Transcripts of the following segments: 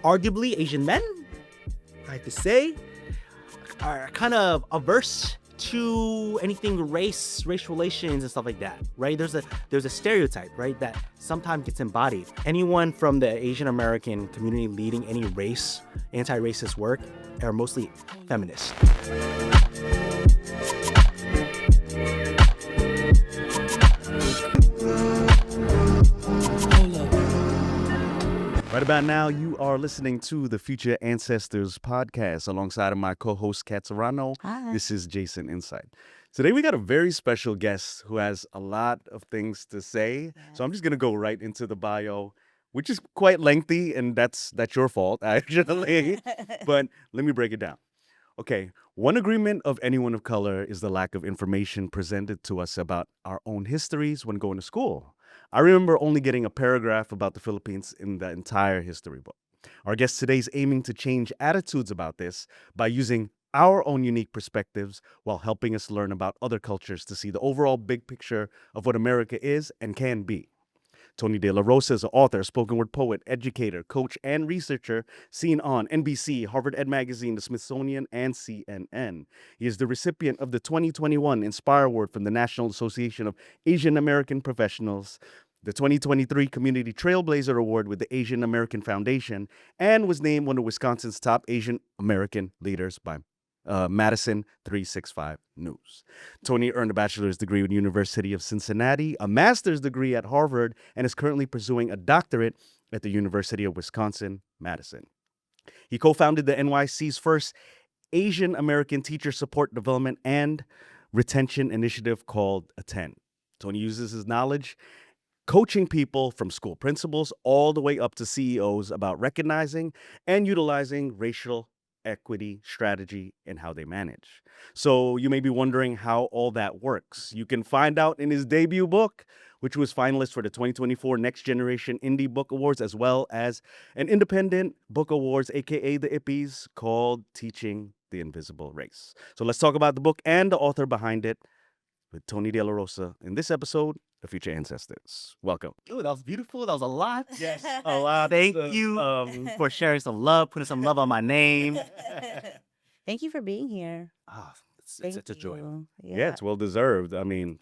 arguably Asian men, I have to say, are kind of averse to anything race relations and stuff like that, right? There's a stereotype, right, that sometimes gets embodied. Anyone from the Asian American community leading any anti-racist work are mostly feminists. Right about now, you are listening to the Future Ancestors podcast alongside of my co-host, Kat Serrano. Hi. This is Jason Insight. Today, we got a very special guest who has a lot of things to say. So I'm just going to go right into the bio, which is quite lengthy, and that's your fault, actually. But let me break it down. Okay, one agreement of anyone of color is the lack of information presented to us about our own histories when going to school. I remember only getting a paragraph about the Philippines in the entire history book. Our guest today is aiming to change attitudes about this by using our own unique perspectives while helping us learn about other cultures to see the overall big picture of what America is and can be. Tony Dela Rosa is an author, spoken word poet, educator, coach, and researcher seen on NBC, Harvard Ed Magazine, the Smithsonian, and CNN. He is the recipient of the 2021 Inspire Award from the National Association of Asian American Professionals, the 2023 Community Trailblazer Award with the Asian American Foundation, and was named one of Wisconsin's top Asian American leaders by Madison 365 News. Tony earned a bachelor's degree with the University of Cincinnati, a master's degree at Harvard, and is currently pursuing a doctorate at the University of Wisconsin-Madison. He co-founded the NYC's first Asian American teacher support development and retention initiative called Attend. Tony uses his knowledge coaching people from school principals all the way up to CEOs about recognizing and utilizing racial equity strategy and how they manage. So you may be wondering how all that works. You can find out in his debut book, which was finalist for the 2024 Next Generation Indie Book Awards, as well as an Independent Book Awards, aka the IPPs, called Teaching the Invisible Race. So let's talk about the book and the author behind it with Tony Dela Rosa in this episode, The Future Ancestors. Welcome. Ooh, that was beautiful. That was a lot. Yes. A lot. Thank you for sharing some love, putting some love on my name. Thank you for being here. It's such a joy. You. Yeah, it's well deserved. I mean,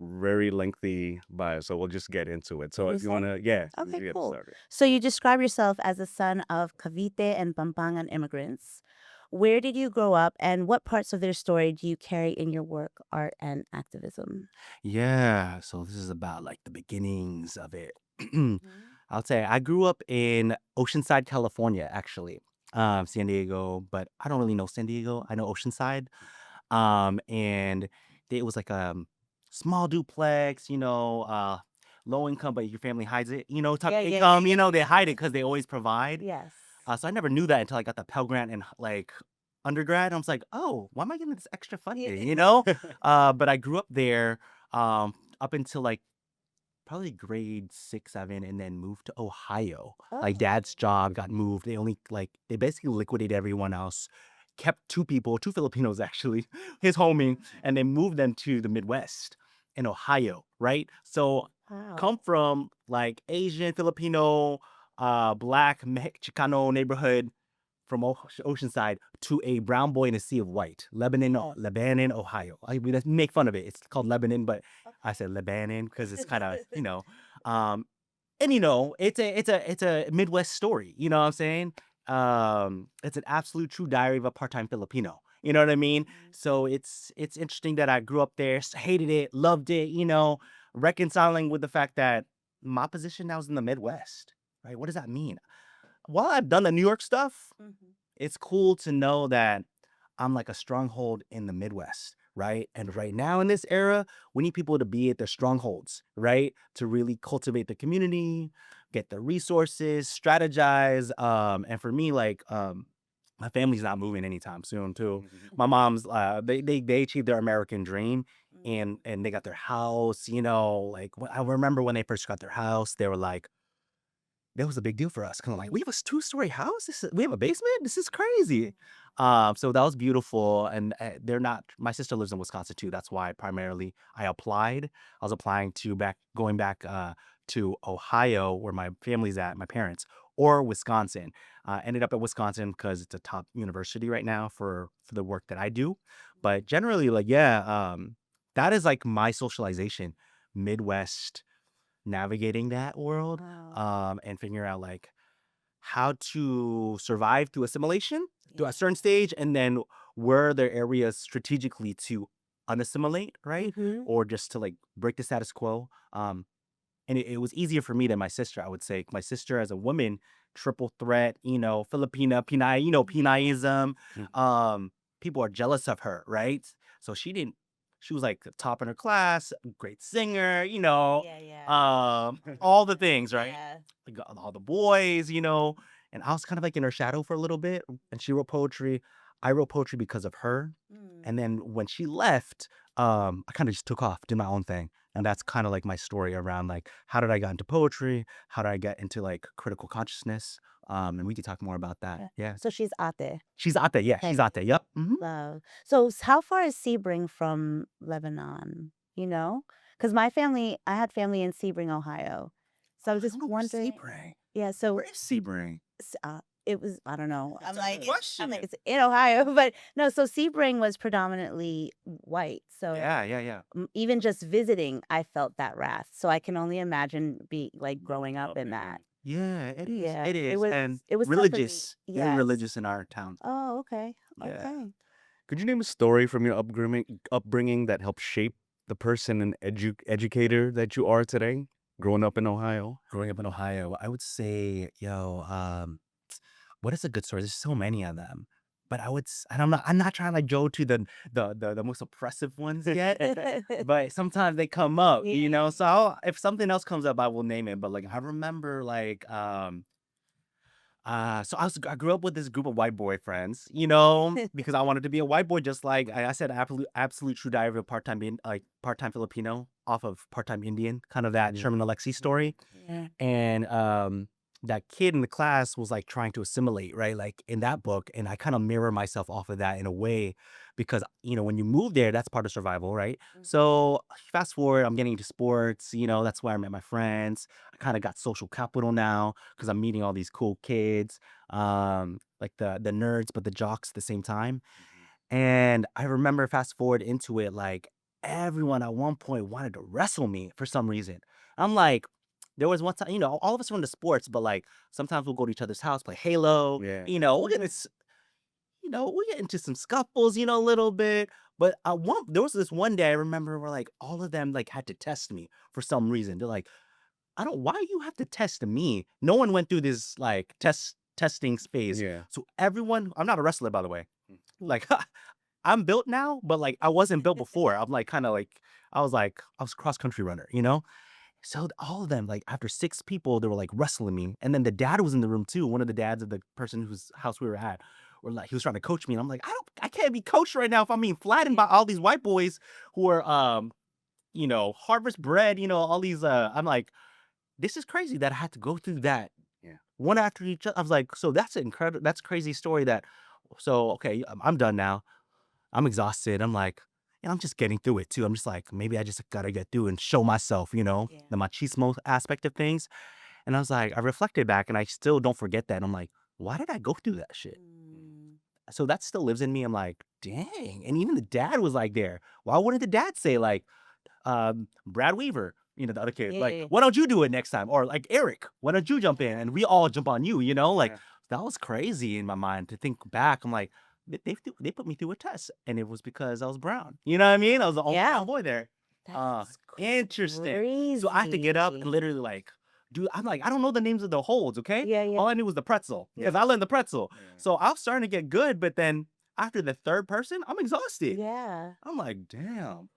very lengthy bio, so we'll just get into it. So if you want to, Okay, get cool. started. So you describe yourself as the son of Cavite and Pampangan immigrants. Where did you grow up, and what parts of their story do you carry in your work, art, and activism? Yeah, so this is about like the beginnings of it. I'll say I grew up in Oceanside, California, actually. San Diego, but I don't really know San Diego. I know Oceanside. And it was like a small duplex, low income, but your family hides it, type Yeah, yeah, income, they hide it because they always provide. Yes. So I never knew that until I got the Pell Grant in like undergrad. I was like, oh, why am I getting this extra funding, But I grew up there up until like probably grade 6, 7, and then moved to Ohio. Like Oh. dad's job got moved. They basically liquidated everyone else, kept two Filipinos actually, his homie, and they moved them to the Midwest in Ohio, right? So Wow. come from like Asian, Filipino, Black, Chicano neighborhood from Oceanside to a brown boy in a sea of white, Lebanon, Ohio. I mean, let's make fun of it. It's called Lebanon, but I said Lebanon because it's kind of, and it's a Midwest story. You know what I'm saying? It's an absolute true diary of a part-time Filipino. You know what I mean? So it's interesting that I grew up there, hated it, loved it. Reconciling with the fact that my position now is in the Midwest. Right? What does that mean? While I've done the New York stuff, it's cool to know that I'm like a stronghold in the Midwest, right? And right now in this era, we need people to be at their strongholds, right? To really cultivate the community, get the resources, strategize. And for me, my family's not moving anytime soon, too. My mom's they achieved their American dream and they got their house, I remember when they first got their house, they were like, that was a big deal for us. Kind of like, we have a 2-story house. We have a basement. This is crazy. So that was beautiful. And they're not. My sister lives in Wisconsin too. That's why primarily I applied. I was applying to going back to Ohio, where my family's at, my parents, or Wisconsin. Ended up at Wisconsin because it's a top university right now for the work that I do. But generally, like, yeah, that is like my socialization, Midwest, navigating that world, Wow. and figuring out like how to survive through assimilation through a Yeah. certain stage, and then where are there areas strategically to unassimilate, right? Mm-hmm. Or just to like break the status quo. And it was easier for me than my sister, I would say. My sister, as a woman, triple threat, Filipina, Pinay, Pinaism. Mm. People are jealous of her, right? So she was like the top in her class, great singer, Yeah, yeah. all the things, right? Yeah. Like, all the boys. And I was kind of like in her shadow for a little bit. And she wrote poetry. I wrote poetry because of her. Mm. And then when she left, I kind of just took off, did my own thing. And that's kind of like my story around like how did I get into poetry? How did I get into like critical consciousness? And we could talk more about that. Yeah. Yeah. So she's ate. She's out there. Yeah, she's out there. Yep. Love. So how far is Sebring from Lebanon? You know, because my family, I had family in Sebring, Ohio. So I was I just don't know where's wondering. Sebring. Yeah. So Where is Sebring? it was, I don't know. That's a good question. It's in Ohio, but no. So Sebring was predominantly white. So Yeah. even just visiting, I felt that wrath. So I can only imagine growing up Oh, in man. that. Yeah, it is. Yeah, It is. And it was tough for me. religious. Very Yes. religious in our town. Oh, okay. Yeah. Okay. Could you name a story from your upbringing that helped shape the person and educator that you are today, growing up in Ohio? Growing up in Ohio, I would say, what is a good story? There's so many of them. But I'm not trying to like go to the most oppressive ones yet. But sometimes they come up, Yeah. So if something else comes up, I will name it. But like I remember like so I grew up with this group of white boy friends, because I wanted to be a white boy, just like I said, absolute true diary of a part-time Filipino off of part-time Indian, kind of that Yeah. Sherman Alexie story. Yeah. And that kid in the class was like trying to assimilate, right? Like in that book, and I kind of mirror myself off of that in a way, because when you move there, that's part of survival, right? So fast forward, I'm getting into sports, that's where I met my friends. I kind of got social capital now because I'm meeting all these cool kids, like the nerds, but the jocks at the same time. And I remember fast forward into it, like everyone at one point wanted to wrestle me for some reason. I'm like, there was one time, all of us were into sports, but like sometimes we'll go to each other's house, play Halo, Yeah. we'll get this, we get into some scuffles, a little bit. But there was this one day I remember where like all of them like had to test me for some reason. They're like, why you have to test me? No one went through this like testing phase. Yeah. So everyone, I'm not a wrestler, by the way. Like I'm built now, but like I wasn't built before. I'm like kind of like I was a cross country runner. So all of them, like after 6 people, they were like wrestling me, and then the dad was in the room too. One of the dads of the person whose house we were at, were like he was trying to coach me, and I'm like, I can't be coached right now if I'm being flattened by all these white boys who are harvest bred, all these. I'm like, this is crazy that I had to go through that. Yeah. One after each other. I was like, so that's incredible. That's crazy story. So okay, I'm done now. I'm exhausted. I'm like, I'm just getting through it too. I'm just like, maybe I just gotta get through and show myself, Yeah. the machismo aspect of things. And I was like, I reflected back and I still don't forget that. I'm like, why did I go through that shit? Mm. So that still lives in me. I'm like, dang. And even the dad was like there. Why wouldn't the dad say like, Brad Weaver, the other kid, like, Yeah. why don't you do it next time? Or like Eric, why don't you jump in? And we all jump on you, like Yeah. that was crazy in my mind to think back. I'm like, they put me through a test, and it was because I was brown. You know what I mean? I was the only Yeah. brown boy there. That's Interesting. So I have to get up and crazy. literally like, dude, I'm like, I don't know the names of the holds, okay? Yeah. All I knew was the pretzel because I learned the pretzel. So I was starting to get good, but then after the third person, I'm exhausted. Yeah. I'm like, damn.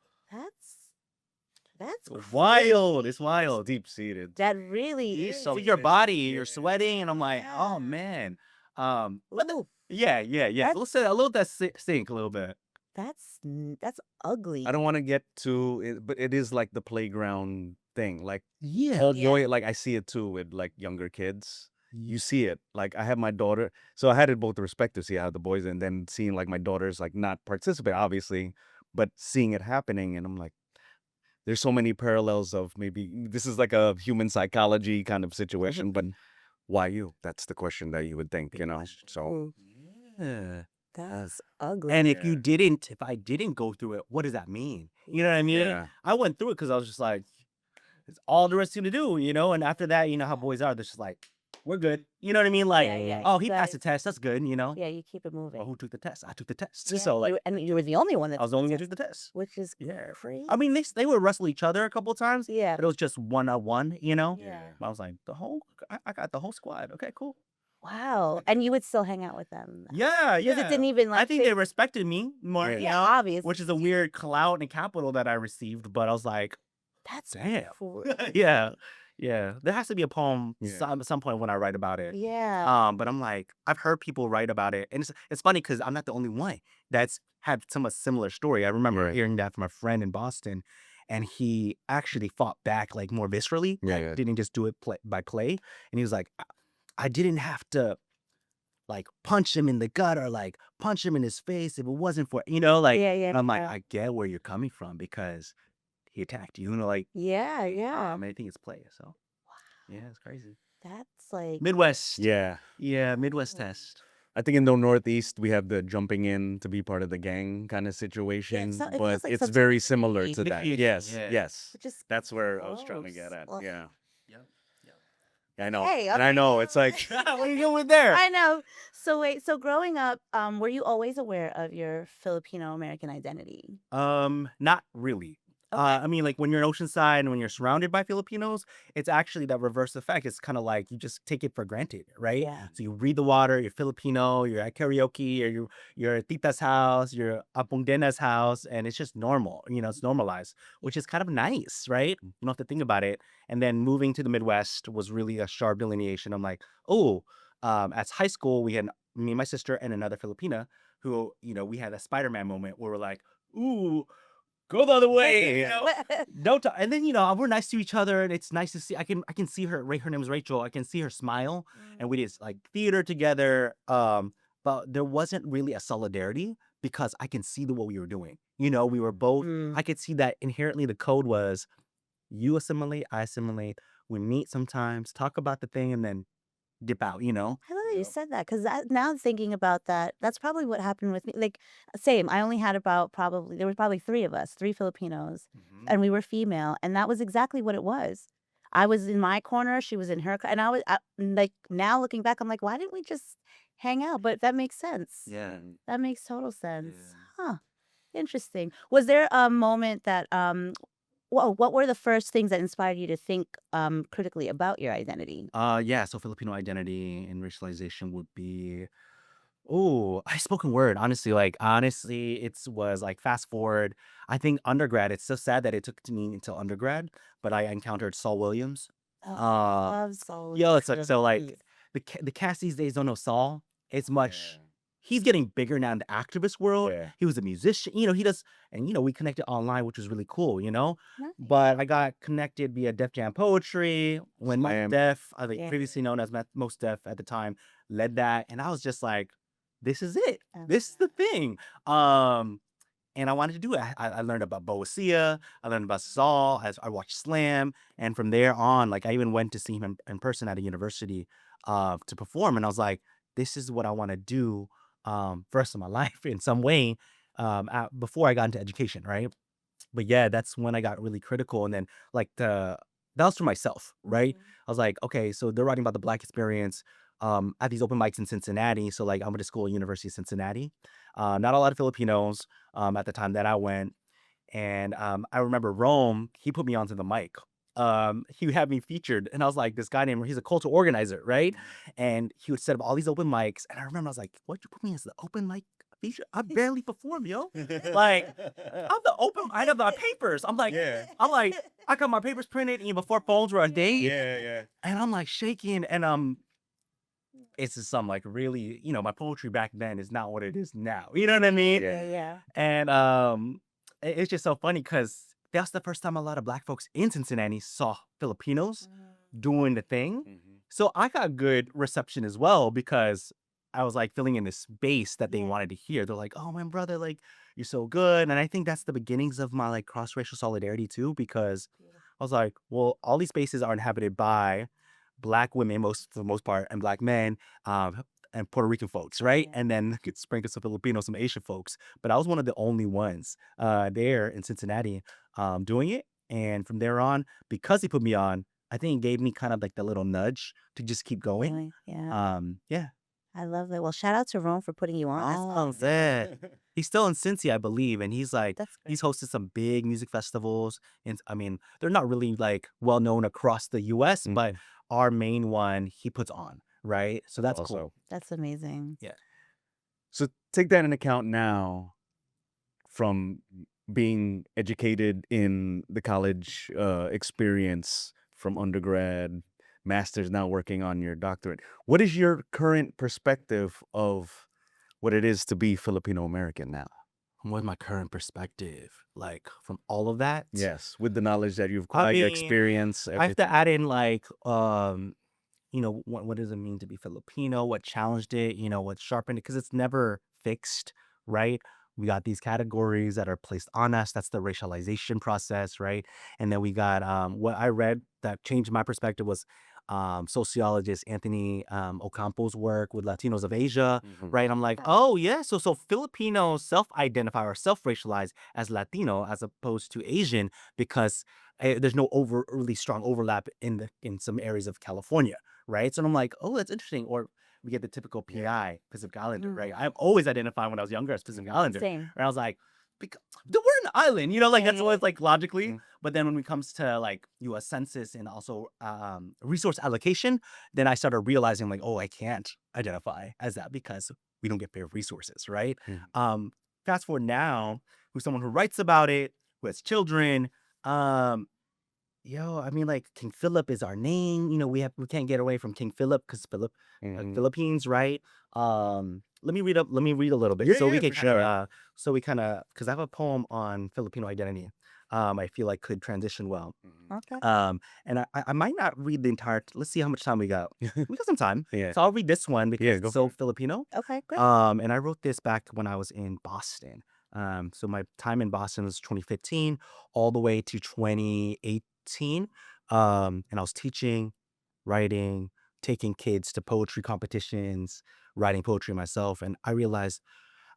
That's Wild. It's wild. Deep seated. That really is. So your body, you're sweating, and I'm like, oh Yeah. man. But Ooh, yeah. That's- Let's say a little that sink a little bit. that's ugly. I don't want to get to it, but it is like the playground thing. Like Yeah. all joy, like I see it too with like younger kids. You see it. Like I have my daughter, so I had it both respect to see how the boys, and then seeing like my daughter's like not participate, obviously, but seeing it happening, and I'm like, there's so many parallels of maybe this is like a human psychology kind of situation, but why you? That's the question that you would think, Big you know? question. So, Mm, Yeah. that's ugly. And if yeah. if I didn't go through it, what does that mean? You know what I mean? Yeah. I went through it because I was just like, it's all the rest of you to do, you know? And after that, you know how boys are. They're just like, we're good. You know what I mean? Like, Yeah. oh, You he passed the guys, test. That's good, you know? yeah, you keep it Well, moving. who took the test? I took the test. Yeah, So, like, and you were the only one that I was the only one who took the test. which is Yeah. crazy. I mean, they would wrestle each other a couple of times, Yeah. but it was just one-on-one, you know? Yeah. I was like, I got the whole squad. Okay, cool. Wow. And you would still hang out with them. Yeah, Because it didn't even I like think they respected me more, Yeah. you yeah, know, obviously. which is a weird clout and capital that I received, but I was like, That's damn. cool. Yeah. There has to be a poem Yeah. at some point when I write about it. Yeah. But I'm like, I've heard people write about it, and it's funny because I'm not the only one that's had some similar story. I remember Yeah. hearing that from a friend in Boston, and he actually fought back like more viscerally. Yeah, Like, yeah. didn't just do it by play, and he was like, I didn't have to like punch him in the gut or like punch him in his face if it wasn't for, you know, like, Yeah. and I'm like, Yeah. I get where you're coming from because he attacked you, you know, like, Yeah. I think it's play. So yeah, it's crazy. That's like Midwest. Yeah. Yeah, Midwest test. I think in the Northeast, we have the jumping in to be part of the gang kind of situation, so- it but feels like it's some very sort of similar to that. initiation, Yes, yeah. yes. which is That's where I was trying to gross. get at. Ugh. Yeah. Yep. I know. Hey, And I okay, know. It's like, What are you doing there? I know. So wait, so growing up, were you always aware of your Filipino American identity? Not really. I mean, like when you're in Oceanside and when you're surrounded by Filipinos, it's actually that reverse effect. It's kind of like you just take it for granted, right? Yeah. So you read the water, you're Filipino, you're at karaoke, or you're at Tita's house, you're at Dena's house, and it's just normal. You know, it's normalized, which is kind of nice, right? You don't have to think about it. And then moving to the Midwest was really a sharp delineation. I'm like, oh, at high school, we had me and my sister and another Filipina who, you know, we had a Spider-Man moment where we're like, ooh, go the other way. You know? No time. And then, you know, we're nice to each other and it's nice to see. I can see her. Her name is Rachel. I can see her smile, and we did like theater together. But there wasn't really a solidarity because I can see what we were doing. You know, we were both. Mm. I could see that inherently the code was you assimilate, I assimilate. We meet sometimes, talk about the thing, and then dip out. You know. I love that you said that because now thinking about that, that's probably what happened with me. Like, same. I only had there was probably three of us, three Filipinos, and we were female, and that was exactly what it was. I was in my corner, she was in her, and like now looking back, I'm like, why didn't we just hang out? But that makes sense. Yeah. That makes total sense. Yeah. Huh. Interesting. Was there a moment that what were the first things that inspired you to think critically about your identity? Yeah. So Filipino identity and racialization would be. Oh, I spoken word. Honestly, it was like fast forward. I think undergrad. It's so sad that it took to me until undergrad, but I encountered Saul Williams. Oh, I Uh, love Soul. Yo, it's like so like the cast these days don't know Saul. It's much. He's getting bigger now in the activist world. Yeah. He was a musician. You know, he does, and you know, we connected online, which was really cool. You know, Nice. but I got connected via Def Jam Poetry when Most Slam. Def, I think Yeah. previously known as Most Def at the time, led that, and I was just like, this is it. Oh, This is the thing. And I wanted to do it. I learned about Boacia. I learned about Saul. As I watched Slam, and from there on, like I even went to see him in person at a university to perform, and I was like, this is what I want to do for the rest of my life in some way. Before I got into education, right? But yeah, that's when I got really critical, and then like that was for myself, right? I was like, okay, so they're writing about the Black experience at these open mics in Cincinnati. So like I went to school at University of Cincinnati. Not a lot of Filipinos at the time that I went. And I remember Rome, he put me onto the mic. He had me featured, and I was like, this guy named, he's a cultural organizer, right? And he would set up all these open mics. And I remember I was like, what'd you put me as the open mic feature? I barely perform, yo. Like, I have my papers. I'm like, Yeah. I got my papers printed even before phones were a day. Yeah. And I'm like shaking, and it's just some like really, you know, my poetry back then is not what it is now. You know what I mean? yeah. And it's just so funny because that's the first time a lot of Black folks in Cincinnati saw Filipinos doing the thing. Mhm. So I got good reception as well because I was like filling in this space that they Yeah. wanted to hear. They're like, "Oh, my brother, like you're so good." And I think that's the beginnings of my like cross-racial solidarity too, because I was like, well, all these spaces are inhabited by Black women, for the most part, and Black men, and Puerto Rican folks, right? Yeah. And then could sprinkle some Filipinos, some Asian folks. But I was one of the only ones there in Cincinnati doing it. And from there on, because he put me on, I think it gave me kind of like the little nudge to just keep going. Really? Yeah. Yeah. I love that. Well, shout out to Rome for putting you on. That's Oh, awesome. that. He's still in Cincy, I believe, and he's like That's he's great. hosted some big music festivals, and I mean they're not really like well known across the U.S., but Mhm. our main one he puts on, right? So that's cool. Also, That's amazing. so take that in account now from being educated in the college experience from undergrad, master's, now working on your doctorate. What is your current perspective of what it is to be Filipino American now? What's my current perspective like from all of that? Yes, with the knowledge that you've I acquired, your mean, experience, I have everything. to add in like what does it mean to be Filipino? What challenged it? What sharpened it? Because it's never fixed, right? We got these categories that are placed on us. That's the racialization process, right? And then we got what I read that changed my perspective was sociologist Anthony Ocampo's work with Latinos of Asia, Mhm. right? I'm like, oh yeah, so Filipinos self-identify or self-racialize as Latino as opposed to Asian because there's no really strong overlap in some areas of California, right? So I'm like, oh, that's interesting. Or we get the typical PI, Pacific Islander, right? I'm always identifying when I was younger as Pacific Islander. Same. And I was like, because we're an island, like that's always like logically. Mhm. But then when it comes to like U.S. Census and also resource allocation, then I started realizing like, oh, I can't identify as that because we don't get fair resources, right? Mhm. Fast forward now, who's someone who writes about it, who has children. I mean, like King Philip is our name. We can't get away from King Philip because Mhm. Philippines, right? Let me read a little bit Yeah, so we yeah, can for sure. because I have a poem on Filipino identity. I feel like could transition well. Mhm. Okay. And I might not read the entire. Let's see how much time we got. We got some time, Yeah. so I'll read this one because Yeah, go it's for so it. Filipino. Okay, great. And I wrote this back when I was in Boston. So my time in Boston was 2015 all the way to 2018. And I was teaching, writing, taking kids to poetry competitions, writing poetry myself. And I realized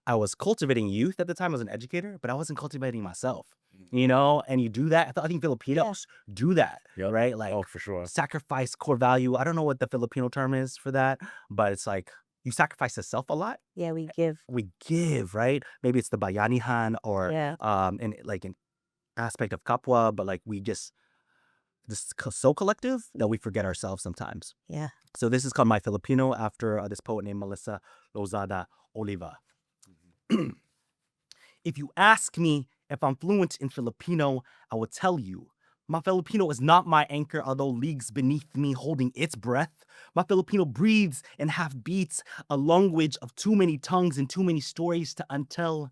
I was cultivating youth at the time as an educator, but I wasn't cultivating myself, and you do that. I think Filipinos do that, Yep. right? Like Oh, for sure. sacrifice core value. I don't know what the Filipino term is for that, but it's like you sacrifice the self a lot. Yeah, we give. We give, right? Maybe it's the bayanihan or Yeah. in like an aspect of kapwa, but like we just so collective that we forget ourselves sometimes. Yeah. So this is called My Filipino after this poet named Melissa Lozada Oliva. If you ask me if I'm fluent in Filipino, I will tell you. My Filipino is not my anchor, although leagues beneath me holding its breath. My Filipino breathes in half beats, a language of too many tongues and too many stories to untell.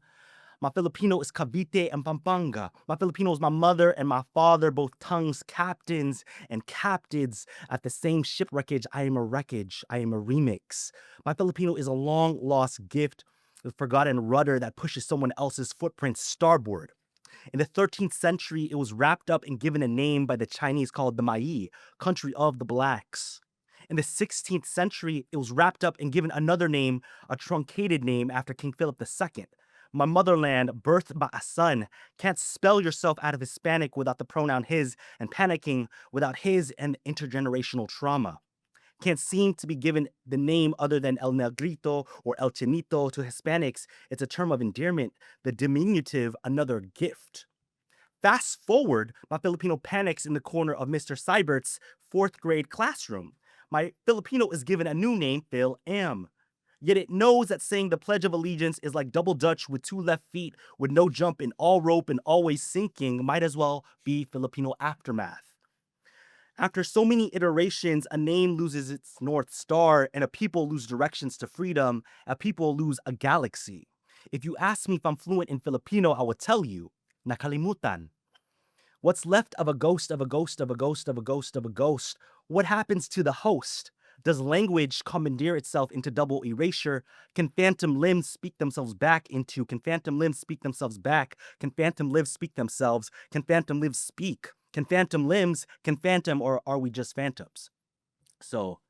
My Filipino is Cavite and Pampanga. My Filipino is my mother and my father, both tongues captains and captives. At the same shipwreckage, I am a wreckage. I am a remix. My Filipino is a long lost gift, the forgotten rudder that pushes someone else's footprint starboard. In the 13th century, it was wrapped up and given a name by the Chinese called the Mai, country of the blacks. In the 16th century, it was wrapped up and given another name, a truncated name after King Philip II. My motherland, birthed by a son, can't spell yourself out of Hispanic without the pronoun his and panicking without his and intergenerational trauma. Can't seem to be given the name other than El Negrito or El Chinito to Hispanics. It's a term of endearment, the diminutive, another gift. Fast forward, my Filipino panics in the corner of Mr. Seibert's fourth grade classroom. My Filipino is given a new name, Phil M. Yet it knows that saying the Pledge of Allegiance is like double Dutch with two left feet, with no jump and all rope and always sinking, might as well be Filipino aftermath. After so many iterations, a name loses its North Star and a people lose directions to freedom, a people lose a galaxy. If you ask me if I'm fluent in Filipino, I will tell you, nakalimutan. What's left of a ghost of a ghost of a ghost of a ghost of a ghost? What happens to the host? Does language commandeer itself into double erasure? Can phantom limbs speak themselves back into? Can phantom limbs speak themselves back? Can phantom limbs speak themselves? Can phantom limbs speak? Can phantom limbs? Can phantom or are we just phantoms? So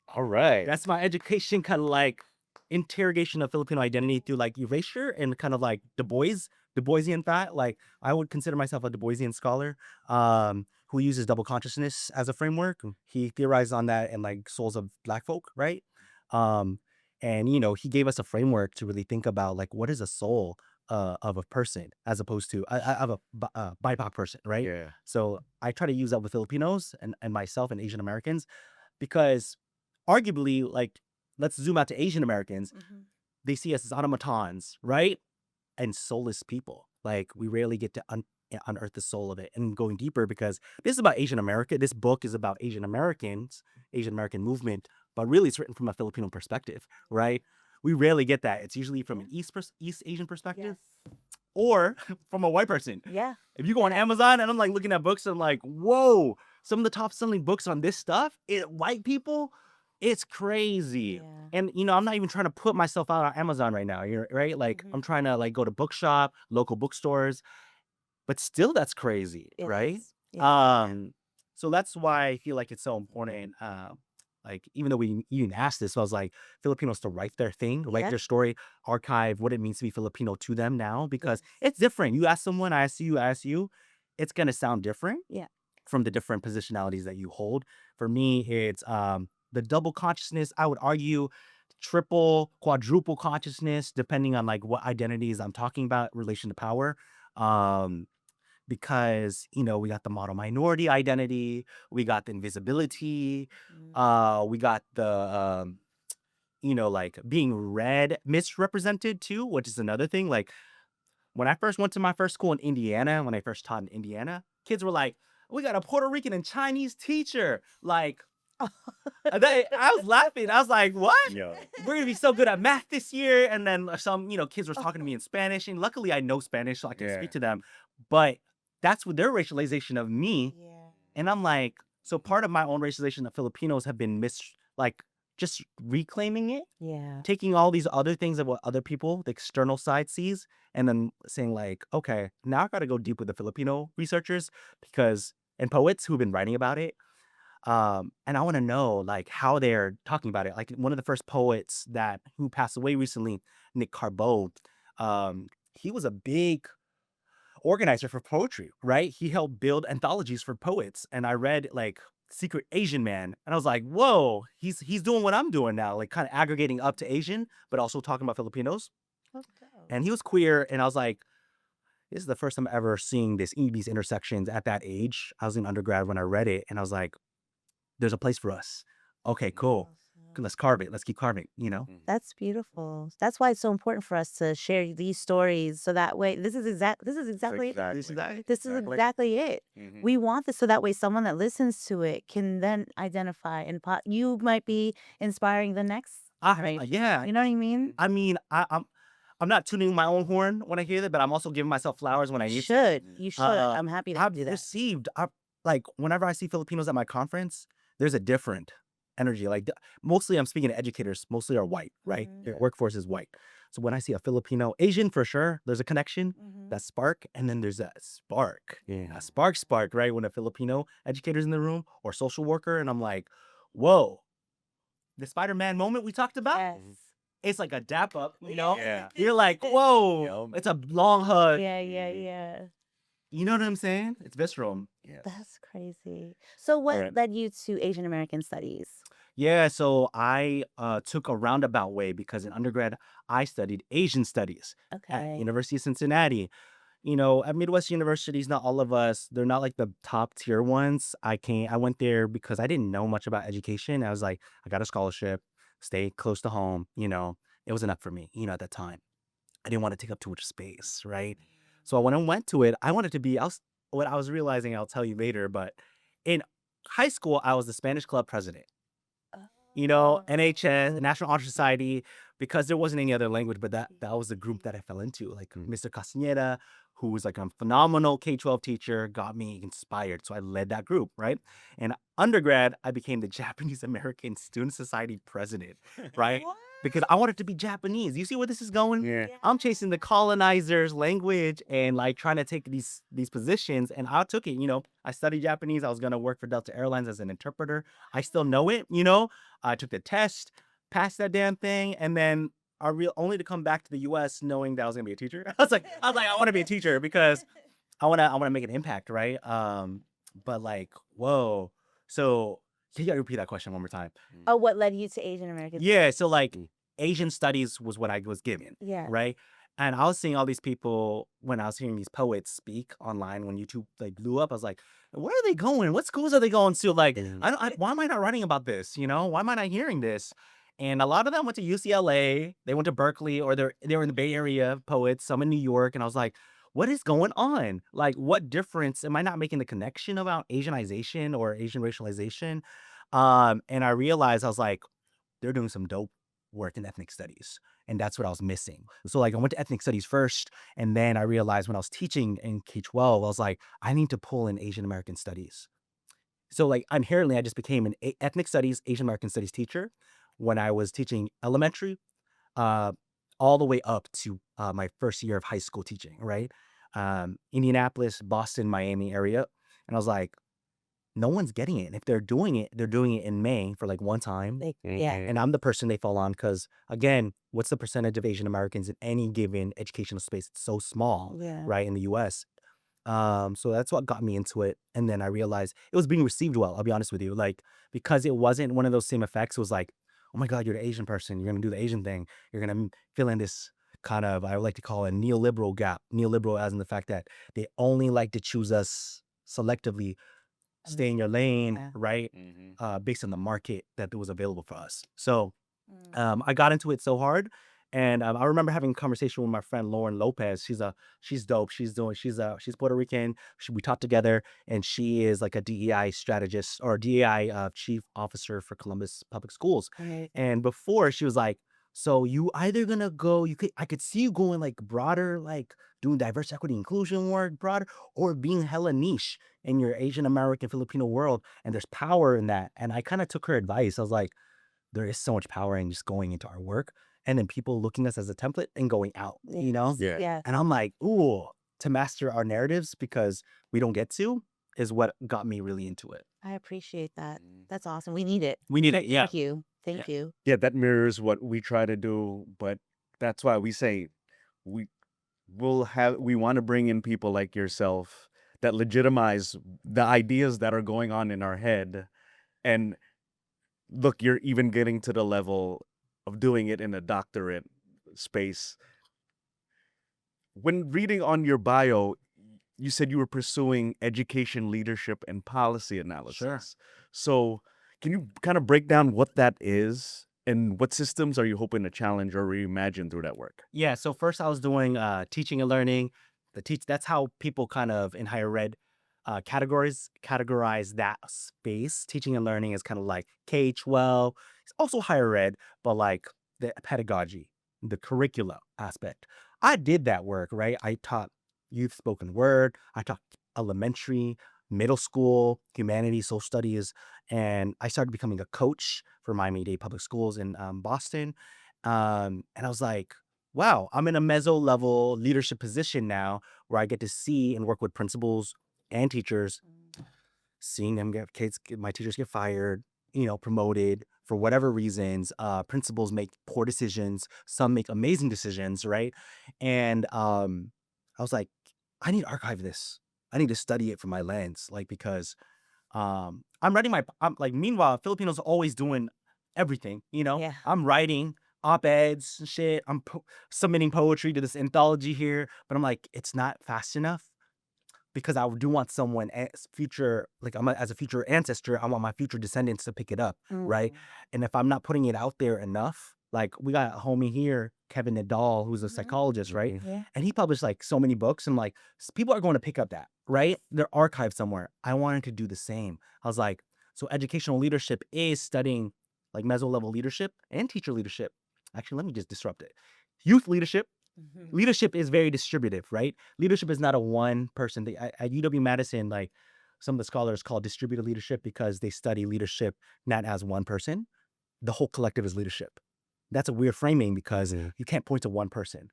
All right. that's my education, kind of like interrogation of Filipino identity through like erasure and kind of like Du Boisian thought. Like I would consider myself a Du Boisian scholar, who uses double consciousness as a framework. He theorized on that in like Souls of Black Folk, right? Um, and he gave us a framework to really think about like what is a soul of a person as opposed to of a BIPOC person, right? Yeah. So I try to use that with Filipinos and myself and Asian Americans because arguably, like, let's zoom out to Asian Americans. They see us as automatons, right? And soulless people. Like, we rarely get to unearth the soul of it. And going deeper, because this is about Asian America. This book is about Asian Americans, Asian American movement, but really it's written from a Filipino perspective, right? We rarely get that. It's usually from an East Asian perspective or from a white person. Yeah. If you go on Amazon and I'm like looking at books and I'm like, whoa, some of the top selling books on this stuff, white people, it's crazy. Yeah. And I'm not even trying to put myself out on Amazon right now, right? Like I'm trying to like go to Bookshop, local bookstores, but still that's crazy, It right? is. Yeah. So that's why I feel like it's so important. Like even though we even asked this, I was like, Filipinos to write their thing, write Yeah. their story, archive what it means to be Filipino to them now, because Yes. it's different. You ask someone, I ask you, it's gonna sound different Yeah. from the different positionalities that you hold. For me, it's the double consciousness. I would argue triple, quadruple consciousness, depending on like what identities I'm talking about, relation to power. Because we got the model minority identity, we got the invisibility, we got the like being read misrepresented too, which is another thing. Like when I first went to my first school in Indiana, when I first taught in Indiana, kids were like, we got a Puerto Rican and Chinese teacher. Like I was laughing. I was like, what? Yeah. We're gonna be so good at math this year. And then some kids were talking to me in Spanish, and luckily I know Spanish so I can Yeah. speak to them. But that's what their racialization of me. Yeah. And I'm like, so part of my own racialization of Filipinos have been just reclaiming it, Yeah. taking all these other things of what other people, the external side sees, and then saying like, okay, now I gotta go deep with the Filipino researchers and poets who've been writing about it. And I want to know like how they're talking about it. Like one of the first poets who passed away recently, Nick Carbo, he was a big organizer for poetry, right? He helped build anthologies for poets. And I read like Secret Asian Man, and I was like, whoa, he's doing what I'm doing now, like kind of aggregating up to Asian, but also talking about Filipinos. And he was queer, and I was like, this is the first time ever seeing these intersections at that age. I was in undergrad when I read it, and I was like, there's a place for us. Okay, cool. Let's carve it. Let's keep carving, That's beautiful. That's why it's so important for us to share these stories so that way this is exactly Exactly. this is exactly it. Mhm. We want this so that way someone that listens to it can then identify and you might be inspiring the next generation. Yeah. You know what I mean? I mean, I'm not tuning my own horn when I hear that, but I'm also giving myself flowers when I need to. You should. I'm happy to I've do that. received, like, whenever I see Filipinos at my conference, there's a different energy. Like, mostly I'm speaking to educators, mostly are white, right? Their workforce is white. So when I see a Filipino, Asian for sure, there's a connection, that spark, and then there's that spark. Yeah. A spark, right? When a Filipino educator's in the room or social worker, and I'm like, whoa, the Spider-Man moment we talked about? Yes. It's like a dap up, Yeah. You're like, whoa, it's a long hug. Yeah. You know what I'm saying? It's visceral. Yes. That's crazy. So what Alright. led you to Asian American studies? Yeah, so I took a roundabout way because in undergrad, I studied Asian studies at Okay. University of Cincinnati. At Midwest universities, not all of us, they're not like the top tier ones. I went there because I didn't know much about education. I was like, I got a scholarship, stay close to home, it was enough for me, at that time. I didn't want to take up too much space, right? So when I went to it, I wanted to be, what I was realizing, I'll tell you later, but in high school, I was the Spanish club president. NHS, National Honor Society, because there wasn't any other language, but that was the group that I fell into. Like Mr. Castaneda, who was like a phenomenal K-12 teacher, got me inspired. So I led that group, right? And undergrad, I became the Japanese American Student Society president, right? What? because I wanted to be Japanese. You see where this is going? Yeah. I'm chasing the colonizer's language and like trying to take these positions, and I took it. I studied Japanese. I was gonna work for Delta Airlines as an interpreter. I still know it. I took the test, passed that damn thing, and then only to come back to the U.S. knowing that I was gonna be a teacher. I want to be a teacher because I wanna make an impact, right? But like, whoa. So you gotta repeat that question one more time. Oh, what led you to Asian American? Yeah, so like Asian studies was what I was given, Yeah. right? And I was seeing all these people when I was hearing these poets speak online when YouTube like blew up. I was like, where are they going? What schools are they going to? Like, why am I not writing about this? Why am I not hearing this? And a lot of them went to UCLA, they went to Berkeley, or they were in the Bay Area poets, some in New York. And I was like, what is going on? Like, what difference? Am I not making the connection about Asianization or Asian racialization? And I realized I was like, they're doing some dope work in ethnic studies. And that's what I was missing. So like I went to ethnic studies first. And then I realized when I was teaching in K-12, I was like, I need to pull in Asian American studies. So like inherently, I just became an ethnic studies, Asian American studies teacher when I was teaching elementary, uh, all the way up to my first year of high school teaching, right? Indianapolis, Boston, Miami area. And I was like, no one's getting it. And if they're doing it in May for like one time. Yeah. And I'm the person they fall on because, again, what's the percentage of Asian Americans in any given educational space? It's so small, Yeah. right, in the U.S. So that's what got me into it. And then I realized it was being received well, I'll be honest with you. Like, because it wasn't one of those same effects. It was like, oh my God, you're the Asian person. You're going to do the Asian thing. You're going to fill in this kind of, I would like to call it a neoliberal gap. Neoliberal as in the fact that they only like to choose us selectively, stay in your lane, Yeah. right? Based on the market that was available for us. So Mm. I got into it so hard. And I remember having a conversation with my friend Lauren Lopez. She's dope. She's Puerto Rican. We taught together, and she is like a DEI strategist or DEI chief officer for Columbus Public Schools. Amazing. And before she was like, so you either gonna go, I could see you going like broader, like doing diverse equity inclusion work broader, or being hella niche in your Asian American Filipino world. And there's power in that. And I kind of took her advice. I was like, there is so much power in just going into our work and then people looking at us as a template and going out, Yeah. Yeah. And I'm like, ooh, to master our narratives because we don't get to is what got me really into it. I appreciate that. That's awesome. We need it. We need it. Yeah. Thank you. Thank you. Yeah, that mirrors what we try to do, but that's why we say we we want to bring in people like yourself that legitimize the ideas that are going on in our head. And look, you're even getting to the level of doing it in a doctorate space. When reading on your bio, you said you were pursuing education, leadership, and policy analysis. So can you kind of break down what that is and what systems are you hoping to challenge or reimagine through that work? Yeah. So first I was doing teaching and learning. That's how people kind of in higher ed categorize that space. Teaching and learning is kind of like K-12. It's also higher ed, but like the pedagogy, the curricula aspect. I did that work, right? I taught youth spoken word. I taught elementary, middle school, humanities, social studies, and I started becoming a coach for Miami-Dade Public Schools in Boston. And I was like, wow, I'm in a meso level leadership position now where I get to see and work with principals and teachers, seeing them my teachers get fired, promoted for whatever reasons. Principals make poor decisions. Some make amazing decisions, right? And I was like, I need to archive this. I need to study it from my lens, like, because I'm meanwhile, Filipinos are always doing everything, Yeah. I'm writing op-eds and shit. I'm submitting poetry to this anthology here, but I'm like, it's not fast enough because I do want someone as as a future ancestor, I want my future descendants to pick it up, right? And if I'm not putting it out there enough, like we got a homie here, Kevin Nadal, who's a psychologist, right? Yeah. And he published like so many books. And like, people are going to pick up that, right? They're archived somewhere. I wanted to do the same. I was like, so educational leadership is studying like meso level leadership and teacher leadership. Actually, let me just disrupt it. Youth leadership. Leadership is very distributive, right? Leadership is not a one person thing. At UW-Madison, like some of the scholars call distributed leadership because they study leadership not as one person. The whole collective is leadership. that's a weird framing because you can't point to one person.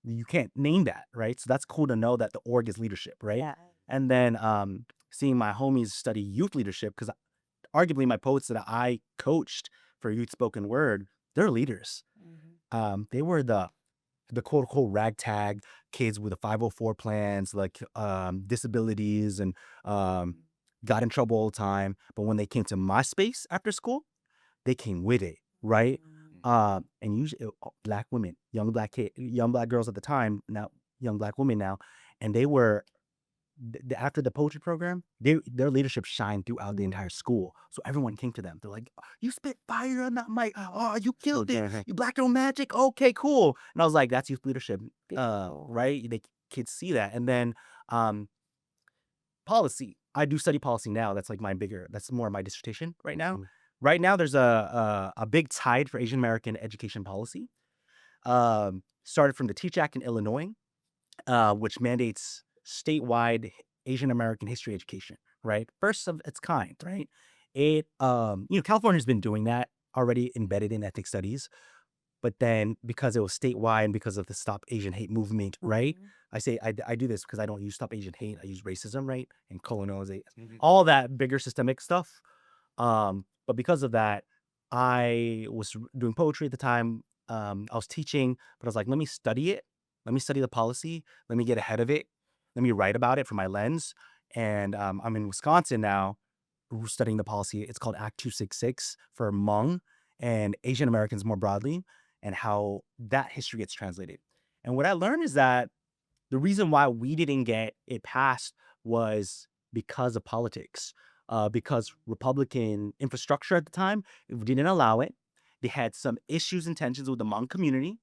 You can't name that, right? So that's cool to know that the org is leadership, right? Yeah. And then seeing my homies study youth leadership, because arguably my poets that I coached for youth spoken word, they're leaders. They were the quote unquote ragtag kids with the 504 plans, like disabilities, and got in trouble all the time. But when they came to my space after school, they came with it, right? And usually black women, young black girls at the time, now young black women now, and they were after the poetry program, their leadership shined throughout the entire school. So everyone came to them. They're like, "You spit fire on that mic. Oh, you killed it. You black girl magic. Okay, cool." And I was like, "That's youth leadership, right?" Kids see that, and then policy. I do study policy now. That's like that's more of my dissertation right now. Right now, there's a big tide for Asian American education policy. Started from the Teach Act in Illinois, which mandates statewide Asian American history education, right? First of its kind, right? California's been doing that already, embedded in ethnic studies. But then because it was statewide and because of the Stop Asian Hate movement, right? I say I do this because I don't use Stop Asian Hate. I use racism, right? And colonization, all that bigger systemic stuff. But because of that, I was doing poetry at the time. I was teaching, but I was like, let me study it. Let me study the policy. Let me get ahead of it. Let me write about it from my lens. And I'm in Wisconsin now, studying the policy. It's called Act 266 for Hmong and Asian Americans more broadly, and how that history gets translated. And what I learned is that the reason why we didn't get it passed was because of politics, because Republican infrastructure at the time didn't allow it. They had some issues and tensions with the Hmong community,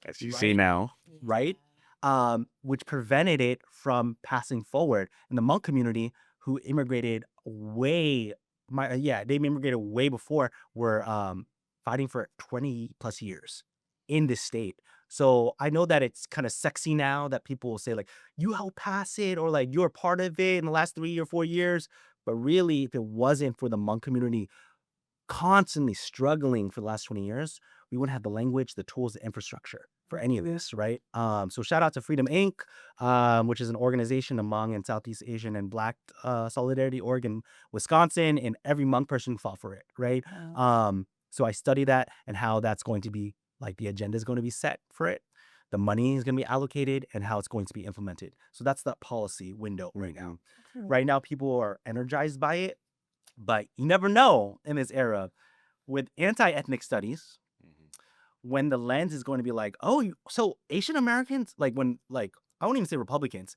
As you see now. right? Which prevented it from passing forward. And the Hmong community, who immigrated they immigrated way before, were fighting for 20 plus years in this state. So I know that it's kind of sexy now that people will say like, you helped pass it, or like you're part of it in the last 3 or 4 years. But really, if it wasn't for the Hmong community constantly struggling for the last 20 years, we wouldn't have the language, the tools, the infrastructure for any of this, right? So shout out to Freedom Inc., which is an organization among and Southeast Asian and Black solidarity org in Wisconsin, and every Hmong person fought for it, right? So I study that and how that's going to be, like, the agenda is going to be set for it. The money is going to be allocated and how it's going to be implemented. So that's the policy window right now. Right now, people are energized by it, but you never know in this era with anti-ethnic studies, when the lens is going to be like, oh, so Asian Americans, like I won't even say Republicans,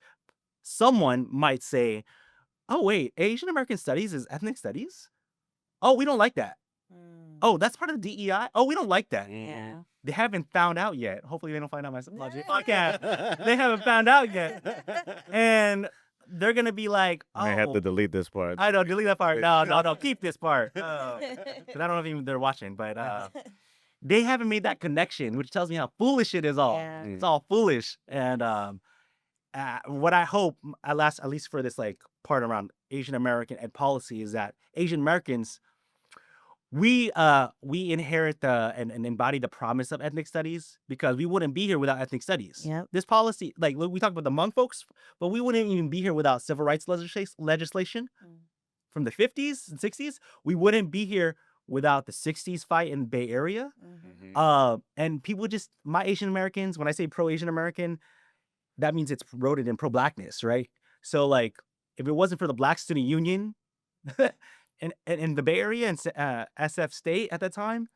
someone might say, oh, wait, Asian American studies is ethnic studies? Oh, we don't like that. Oh, that's part of the DEI? Oh, we don't like that. Yeah. They haven't found out yet. Hopefully they don't find out my podcast. They haven't found out yet. And they're going to be like, oh. I have to delete this part. I don't delete that part. No, keep this part. 'Cause I don't know if even they're watching, but they haven't made that connection, which tells me how foolish it is all. Yeah. It's all foolish. And what I hope, at least for this like part around Asian American ed policy, is that Asian Americans, we inherit and embody the promise of ethnic studies, because we wouldn't be here without ethnic studies. Yep. This policy, like, look, we talk about the Hmong folks, but we wouldn't even be here without civil rights legislation from the 50s and 60s. We wouldn't be here without the 60s fight in the Bay Area. And people my Asian Americans, when I say pro-Asian American, that means it's rooted in pro-Blackness, right? So, like, if it wasn't for the Black Student Union in the Bay Area and SF State at that time,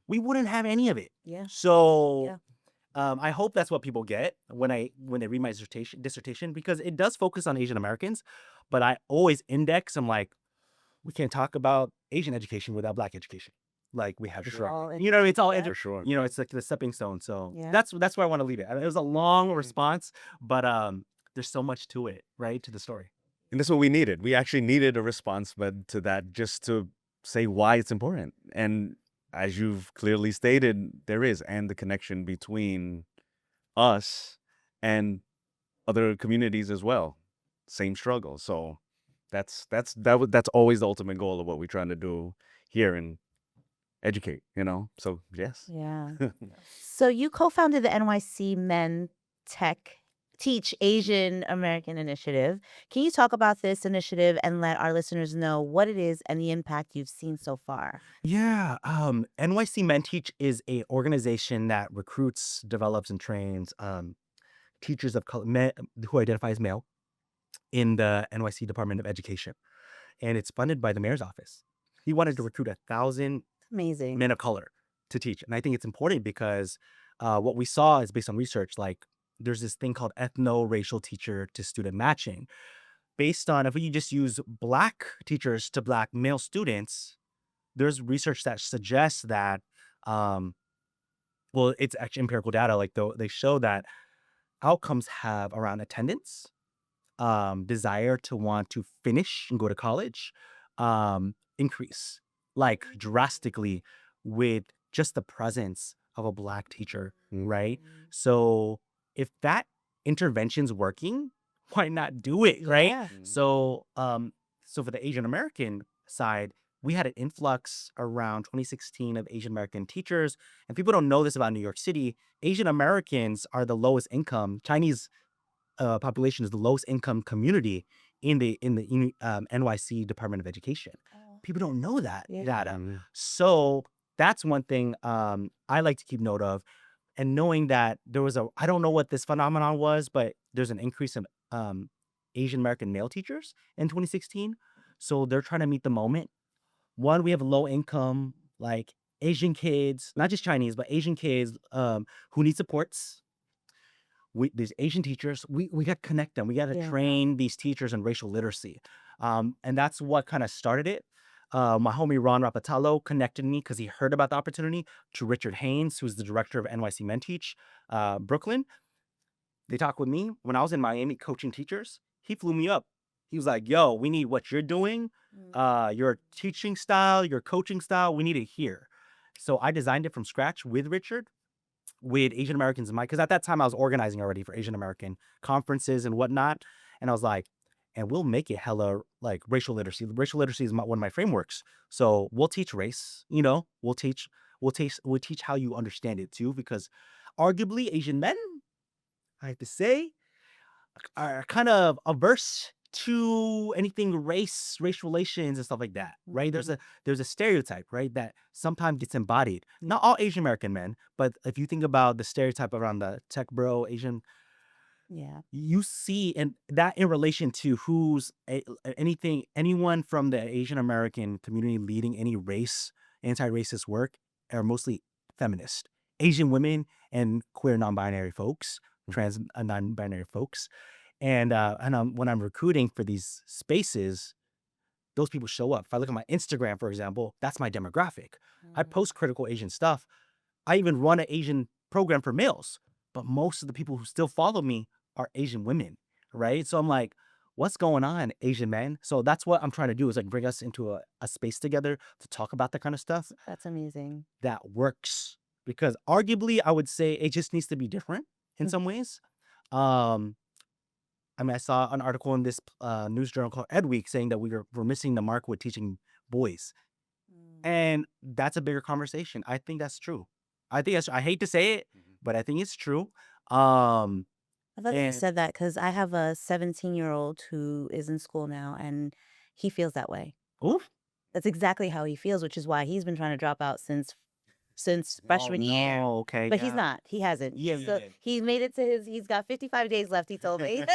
we wouldn't have any of it. Yeah. So I hope that's what people get when they read my dissertation, because it does focus on Asian Americans, but I always index, I'm like, we can't talk about Asian education without Black education. Like, we have to, you know, it's all, For sure. you know, it's like the stepping stone. So Yeah. that's where I want to leave it. It was a long response, but there's so much to it, right? To the story. And that's what we needed. We actually needed a response, but to that, just to say why it's important. And as you've clearly stated, there is, and the connection between us and other communities as well. Same struggle. So that's always the ultimate goal of what we're trying to do here. And educate, you know? So, yes. Yeah. So you co-founded the NYC Men Teach Asian American initiative. Can you talk about this initiative and let our listeners know what it is and the impact you've seen so far? Yeah, NYC Men Teach is a organization that recruits, develops, and trains teachers of color, men who identify as male in the NYC Department of Education, and it's funded by the mayor's office. He wanted to recruit 1,000 Amazing. men of color to teach, and I think it's important because what we saw is based on research. Like, there's this thing called ethno-racial teacher to student matching, based on if you just use black teachers to black male students. There's research that suggests that, um, well, it's actually empirical data. Like, though they show that outcomes have around attendance, desire to want to finish and go to college, increase like drastically with just the presence of a black teacher, right? So if that intervention's working, why not do it, right? Yeah. So for the Asian American side, we had an influx around 2016 of Asian American teachers, and people don't know this about New York City. Asian Americans are the lowest income. Chinese population is the lowest income community in the NYC Department of Education. Oh, People don't know that yeah. data. Mhm. So that's one thing I like to keep note of. And knowing that there was I don't know what this phenomenon was, but there's an increase in Asian American male teachers in 2016. So they're trying to meet the moment. One, we have low income, like Asian kids, not just Chinese, but Asian kids who need supports. These Asian teachers, we got to connect them. We got to Yeah. train these teachers in racial literacy. And that's what kind of started it. My homie Ron Rapatalo connected me because he heard about the opportunity to Richard Haynes, who's the director of NYC Men Teach, Brooklyn. They talked with me when I was in Miami coaching teachers. He flew me up. He was like, yo, we need what you're doing, your teaching style, your coaching style. We need it here. So I designed it from scratch with Richard, with Asian Americans in mind, because at that time I was organizing already for Asian American conferences and whatnot. And I was like, and we'll make it hella like racial literacy. Racial literacy is one of my frameworks. So we'll teach race, we'll teach how you understand it too, because arguably Asian men, I have to say, are kind of averse to anything race relations and stuff like that, right? There's a stereotype, right, that sometimes gets embodied. Not all Asian American men, but if you think about the stereotype around the tech bro Asian, Yeah. you see, and that in relation to anyone from the Asian American community leading any anti-racist work are mostly feminist. Asian women and queer non-binary folks, trans non-binary folks. And when I'm recruiting for these spaces, those people show up. If I look at my Instagram, for example, that's my demographic. I post critical Asian stuff. I even run an Asian program for males, but most of the people who still follow me are Asian women, right? So I'm like, what's going on, Asian men? So that's what I'm trying to do, is like bring us into a space together to talk about that kind of stuff That's amazing. that works. Because arguably, I would say it just needs to be different in Mm. some ways. Um, I mean, I saw an article in this news journal called Ed Week saying that we're missing the mark with teaching boys. And that's a bigger conversation. I think that's true. I hate to say it, but I think it's true. Um, I thought you and said that because I have a 17-year-old who is in school now, and he feels that way. oof. That's exactly how he feels, which is why he's been trying to drop out since freshman year. No, okay, But he's yeah. not. He hasn't. Yeah, So yeah. he made it to he's got 55 days left, he told me.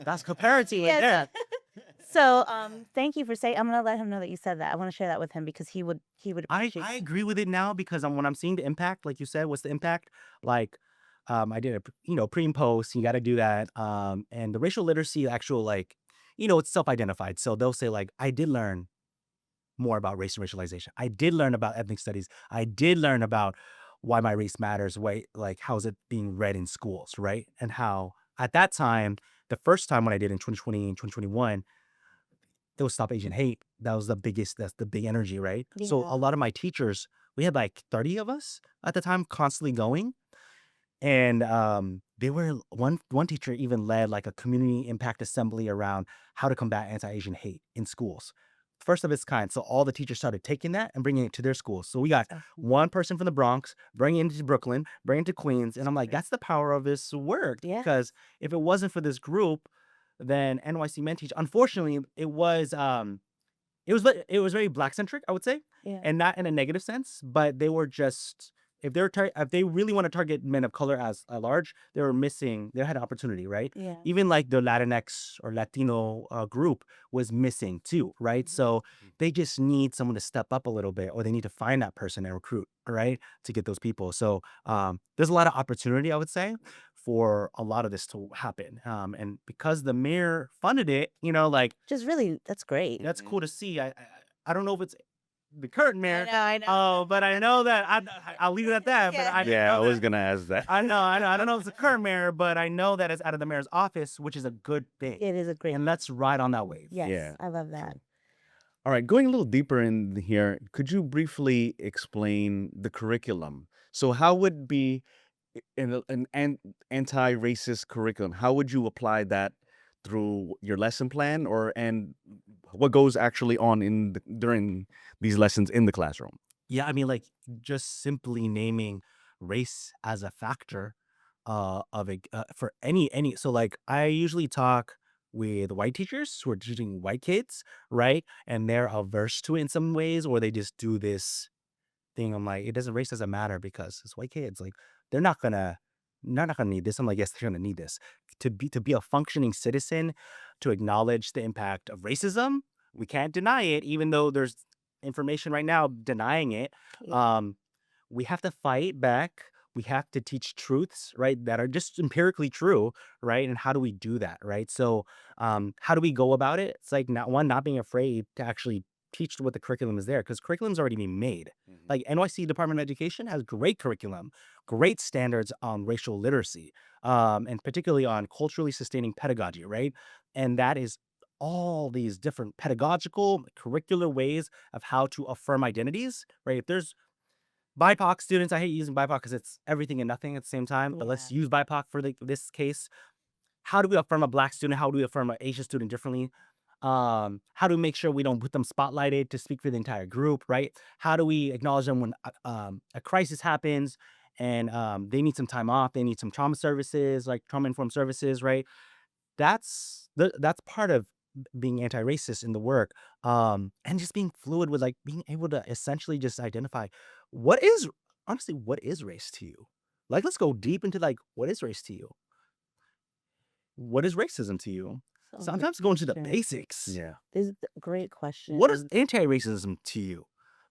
That's co-parenting right Yes. there. So, thank you for saying I'm gonna let him know that you said that. I want to share that with him because he would appreciate. I agree with it now because when I'm seeing the impact, like you said, what's the impact? Like, I did pre and post. You got to do that. And the racial literacy, actual like, it's self-identified. So they'll say like, I did learn more about race and racialization. I did learn about ethnic studies. I did learn about why my race matters. Why, like, how is it being read in schools, right? And how at that time, the first time when I did in 2020 and 2021, there was Stop Asian Hate. That was the biggest, that's the big energy, right? So Yeah. a lot of my teachers, we had like 30 of us at the time constantly going. And they were one teacher even led like a community impact assembly around how to combat anti-Asian hate in schools. first of its kind. So all the teachers started taking that and bringing it to their schools. So we got one person from the Bronx, bringing it to Brooklyn, bringing it to Queens. And I'm like, that's the power of this work. Yeah. Because if it wasn't for this group, then NYC Men Teach, unfortunately, it was very black centric, I would say, Yeah. and not in a negative sense, but they were just, if they really want to target men of color as a large, they had an opportunity, right? Yeah. Even like the Latinx or Latino group was missing too, right? So they just need someone to step up a little bit, or they need to find that person and recruit, right, to get those people. So there's a lot of opportunity, I would say, for a lot of this to happen. And because the mayor funded it, like, Just really, that's great. that's cool to see. I don't know if it's the current mayor. I know. But I know that I'll leave it at that. But I Yeah, I know was that, gonna ask that. I know. I don't know if it's the current mayor, but I know that it's out of the mayor's office, which is a good thing. It is a great. And let's ride on that wave. Yes, Yeah. I love that. All right, going a little deeper in here, could you briefly explain the curriculum? So, how would be an anti-racist curriculum? How would you apply that through your lesson plan, and what goes actually on during these lessons in the classroom? Yeah, I mean, like, just simply naming race as a factor of a for any. So like, I usually talk with white teachers who are teaching white kids, right? And they're averse to it in some ways, or they just do this thing. I'm like, race doesn't matter because it's white kids. Like, they're not gonna need this. I'm like, yes, they're gonna need this to be a functioning citizen, to acknowledge the impact of racism. We can't deny it, even though there's information right now denying it. Yeah. We have to fight back. We have to teach truths, right, that are just empirically true, right? And how do we do that, right? So, how do we go about it? It's like, not being afraid to actually teach what the curriculum is there, because curriculum's already being made. Like, NYC Department of Education has great curriculum, great standards on racial literacy, and particularly on culturally sustaining pedagogy, right? And that is all these different pedagogical, curricular ways of how to affirm identities, right? If there's BIPOC students, I hate using BIPOC because it's everything and nothing at the same time, but let's Yeah. use BIPOC for this case. How do we affirm a black student? How do we affirm an Asian student differently? How do we make sure we don't put them spotlighted to speak for the entire group, right? How do we acknowledge them when a crisis happens and they need some time off, they need some trauma services, like trauma-informed services, right? That's part of being anti-racist in the work, and just being fluid with, like, being able to essentially just identify what is honestly, what is race to you? Like, let's go deep into, like, what is race to you? What is racism to you? So great Sometimes go into the question. basics. Yeah. This is a great question. What is anti-racism to you?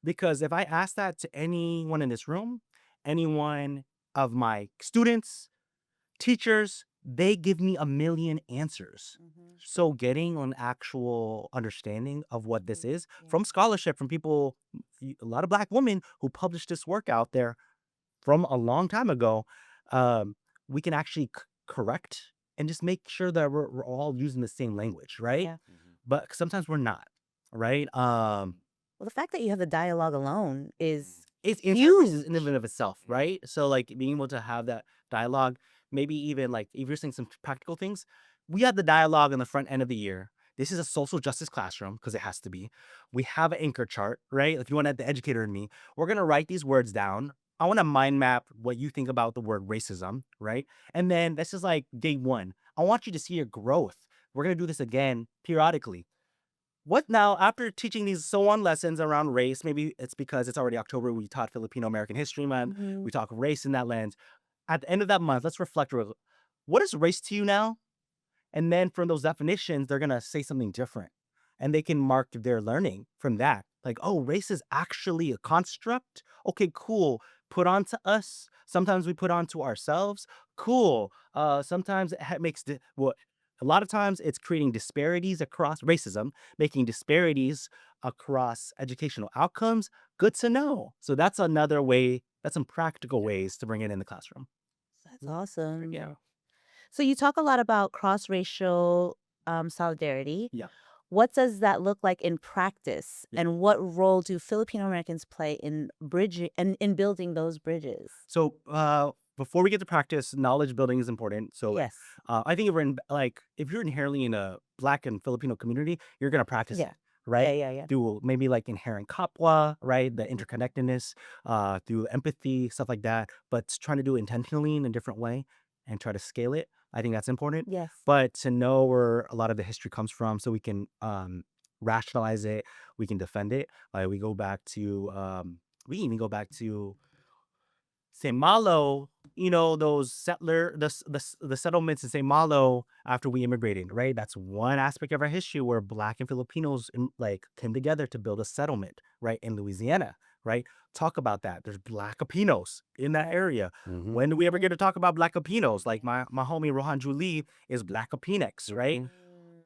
Because if I ask that to anyone in this room, anyone of my students, teachers, they give me a million answers. So getting an actual understanding of what this is from scholarship, from people, a lot of black women who published this work out there from a long time ago, we can actually correct and just make sure that we're all using the same language, right? Yeah. But sometimes we're not, right? Well, the fact that you have the dialogue alone is It's huge. huge in and of itself, right? So like, being able to have that dialogue, maybe even like, if you're saying some practical things, we have the dialogue on the front end of the year. This is a social justice classroom because it has to be. We have an anchor chart, right? If you want to have the educator in me, we're gonna write these words down. I want to mind map what you think about the word racism, right? And then this is like day one. I want you to see your growth. We're gonna do this again periodically. What now, after teaching these so on lessons around race, maybe it's because it's already October, we taught Filipino American History Month, we talk race in that lens. At the end of that month, let's reflect. What is race to you now? And then from those definitions, they're going to say something different. And they can mark their learning from that. Like, oh, race is actually a construct. Okay, cool. Put onto us. Sometimes we put onto ourselves. Cool. Sometimes it makes a lot of times it's creating disparities across racism, making disparities across educational outcomes. Good to know. So that's another way. That's some practical ways to bring it in the classroom. That's awesome. Yeah. So you talk a lot about cross-racial solidarity. Yeah. What does that look like in practice? Yeah. And what role do Filipino Americans play in bridging and in building those bridges? So before we get to practice, knowledge building is important. So Yes. I think if you're inherently in a Black and Filipino community, you're gonna practice Yeah. it. right? Yeah. Through maybe like inherent kapwa, right? The interconnectedness, through empathy, stuff like that. But trying to do it intentionally in a different way and try to scale it. I think that's important. Yes. But to know where a lot of the history comes from so we can rationalize it, we can defend it. Like we can even go back to St. Malo, those the settlements in St. Malo after we immigrated, right? That's one aspect of our history where Black and Filipinos like came together to build a settlement, right, in Louisiana, right? Talk about that. There's Black Filipinos in that area. Mm-hmm. When do we ever get to talk about Black Filipinos? Like my homie Rohan Julie is Black Filipinx, right?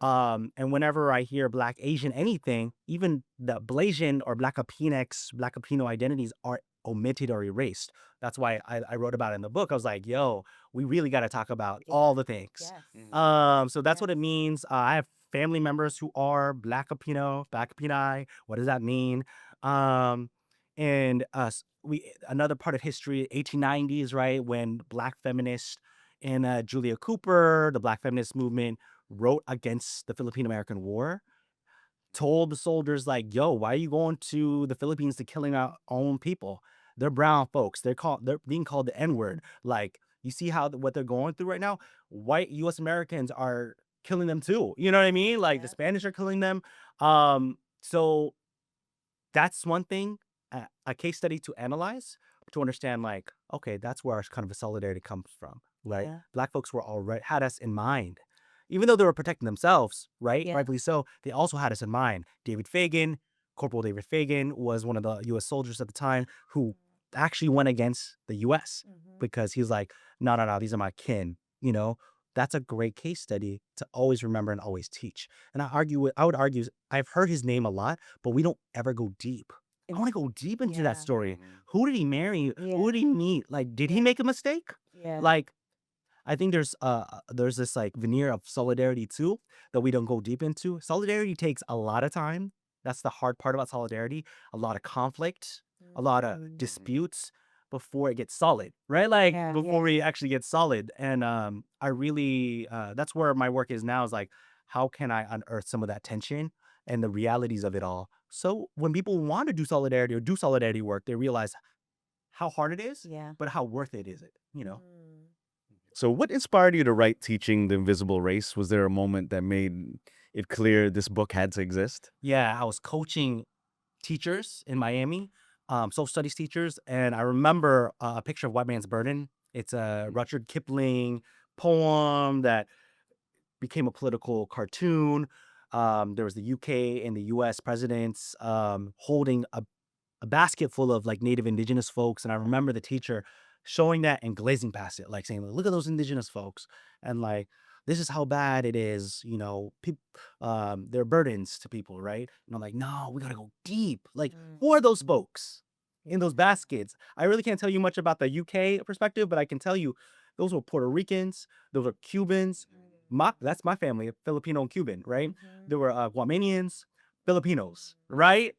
And whenever I hear Black Asian anything, even the Blasian or Black Filipinx, Black Filipino identities are omitted or erased. That's why I wrote about it in the book. I was like, yo, we really got to talk about all the things. Yes. So that's what it means. I have family members who are Black Filipino, Black Filipini. What does that mean? And another part of history, 1890s, right, when Black feminists and Julia Cooper, the Black feminist movement, wrote against the Filipino American War, told the soldiers like, yo, why are you going to the Philippines to killing our own people? They're brown folks. They're being called the N-word. Like, you see what they're going through right now? White US Americans are killing them too. You know what I mean? Like the Spanish are killing them. So that's one thing, a case study to analyze, to understand like, okay, that's where our kind of a solidarity comes from, right? Yeah. Black folks were already had us in mind. Even though they were protecting themselves, right? Yeah. Rightfully so, they also had us in mind. Corporal David Fagan was one of the US soldiers at the time who actually went against the US because he's like, no, these are my kin, That's a great case study to always remember and always teach. And I would argue, I've heard his name a lot, but we don't ever go deep. I want to go deep into that story. Who did he marry? Who did he meet? Like, did he make a mistake? Yeah. Like, I think there's this like veneer of solidarity too that we don't go deep into. Solidarity takes a lot of time. That's the hard part about solidarity. A lot of conflict, a lot of disputes before it gets solid, right? Like before we actually get solid. And I really that's where my work is now, is like, how can I unearth some of that tension and the realities of it all? So when people want to do solidarity or do solidarity work, they realize how hard it is, but how worth it is it. So what inspired you to write Teaching the Invisible Race? Was there a moment that made it clear this book had to exist? Yeah, I was coaching teachers in Miami, social studies teachers, and I remember a picture of White Man's Burden. It's a Rudyard Kipling poem that became a political cartoon. There was the UK and the US presidents holding a basket full of like native indigenous folks. And I remember the teacher showing that and glazing past it, like saying, look at those indigenous folks. And like, this is how bad it is, they're burdens to people, right? And I'm like, no, we gotta go deep. Like, who are those folks in those baskets? I really can't tell you much about the UK perspective, but I can tell you those were Puerto Ricans, those were Cubans. That's my family, Filipino and Cuban, right? There were Guamanians, Filipinos, right?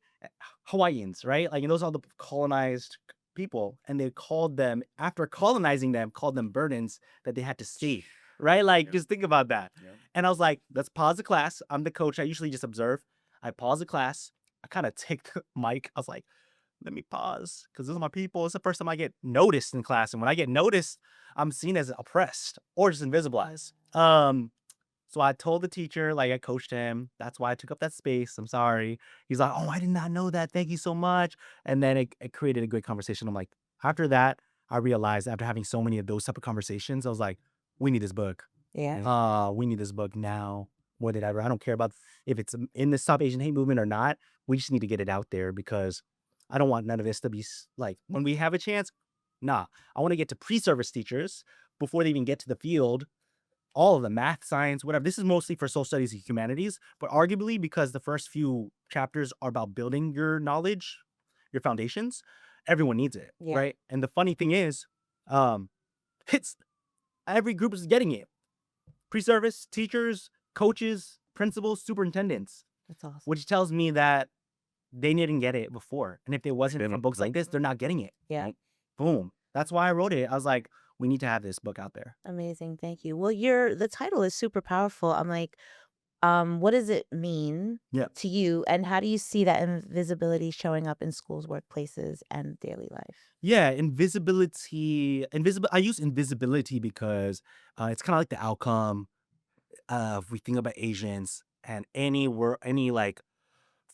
Hawaiians, right? Like, and those are the colonized people, and they called them, after colonizing them, called them burdens that they had to see, right? Like, just think about that. And I was like, let's pause the class. I'm the coach. I usually just observe. I pause the class. I kind of take the mic. I was like, let me pause, because those are my people. It's the first time I get noticed in class, and when I get noticed, I'm seen as oppressed or just invisibilized. So I told the teacher, like, I coached him. That's why I took up that space. I'm sorry. He's like, oh, I did not know that. Thank you so much. And then it created a great conversation. I'm like, after that, I realized, after having so many of those type of conversations, I was like, we need this book. We need this book now more than ever. I don't care about if it's in the Stop Asian Hate movement or not. We just need to get it out there, because I don't want none of this to be like, when we have a chance, nah. I want to get to pre-service teachers before they even get to the field. All of the math, science, whatever. This is mostly for social studies and humanities, but arguably because the first few chapters are about building your knowledge, your foundations, everyone needs it, right? And the funny thing is, it's every group is getting it. Pre-service, teachers, coaches, principals, superintendents. That's awesome. Which tells me that they didn't get it before. And if there wasn't for books like this, they're not getting it. Yeah. Right? Boom. That's why I wrote it. I was like, we need to have this book out there. Amazing. Thank you. Well, the title is super powerful. I'm like, what does it mean Yeah. to you, and how do you see that invisibility showing up in schools, workplaces, and daily life? Yeah, invisible. I use invisibility because it's kind of like the outcome of we think about Asians and any like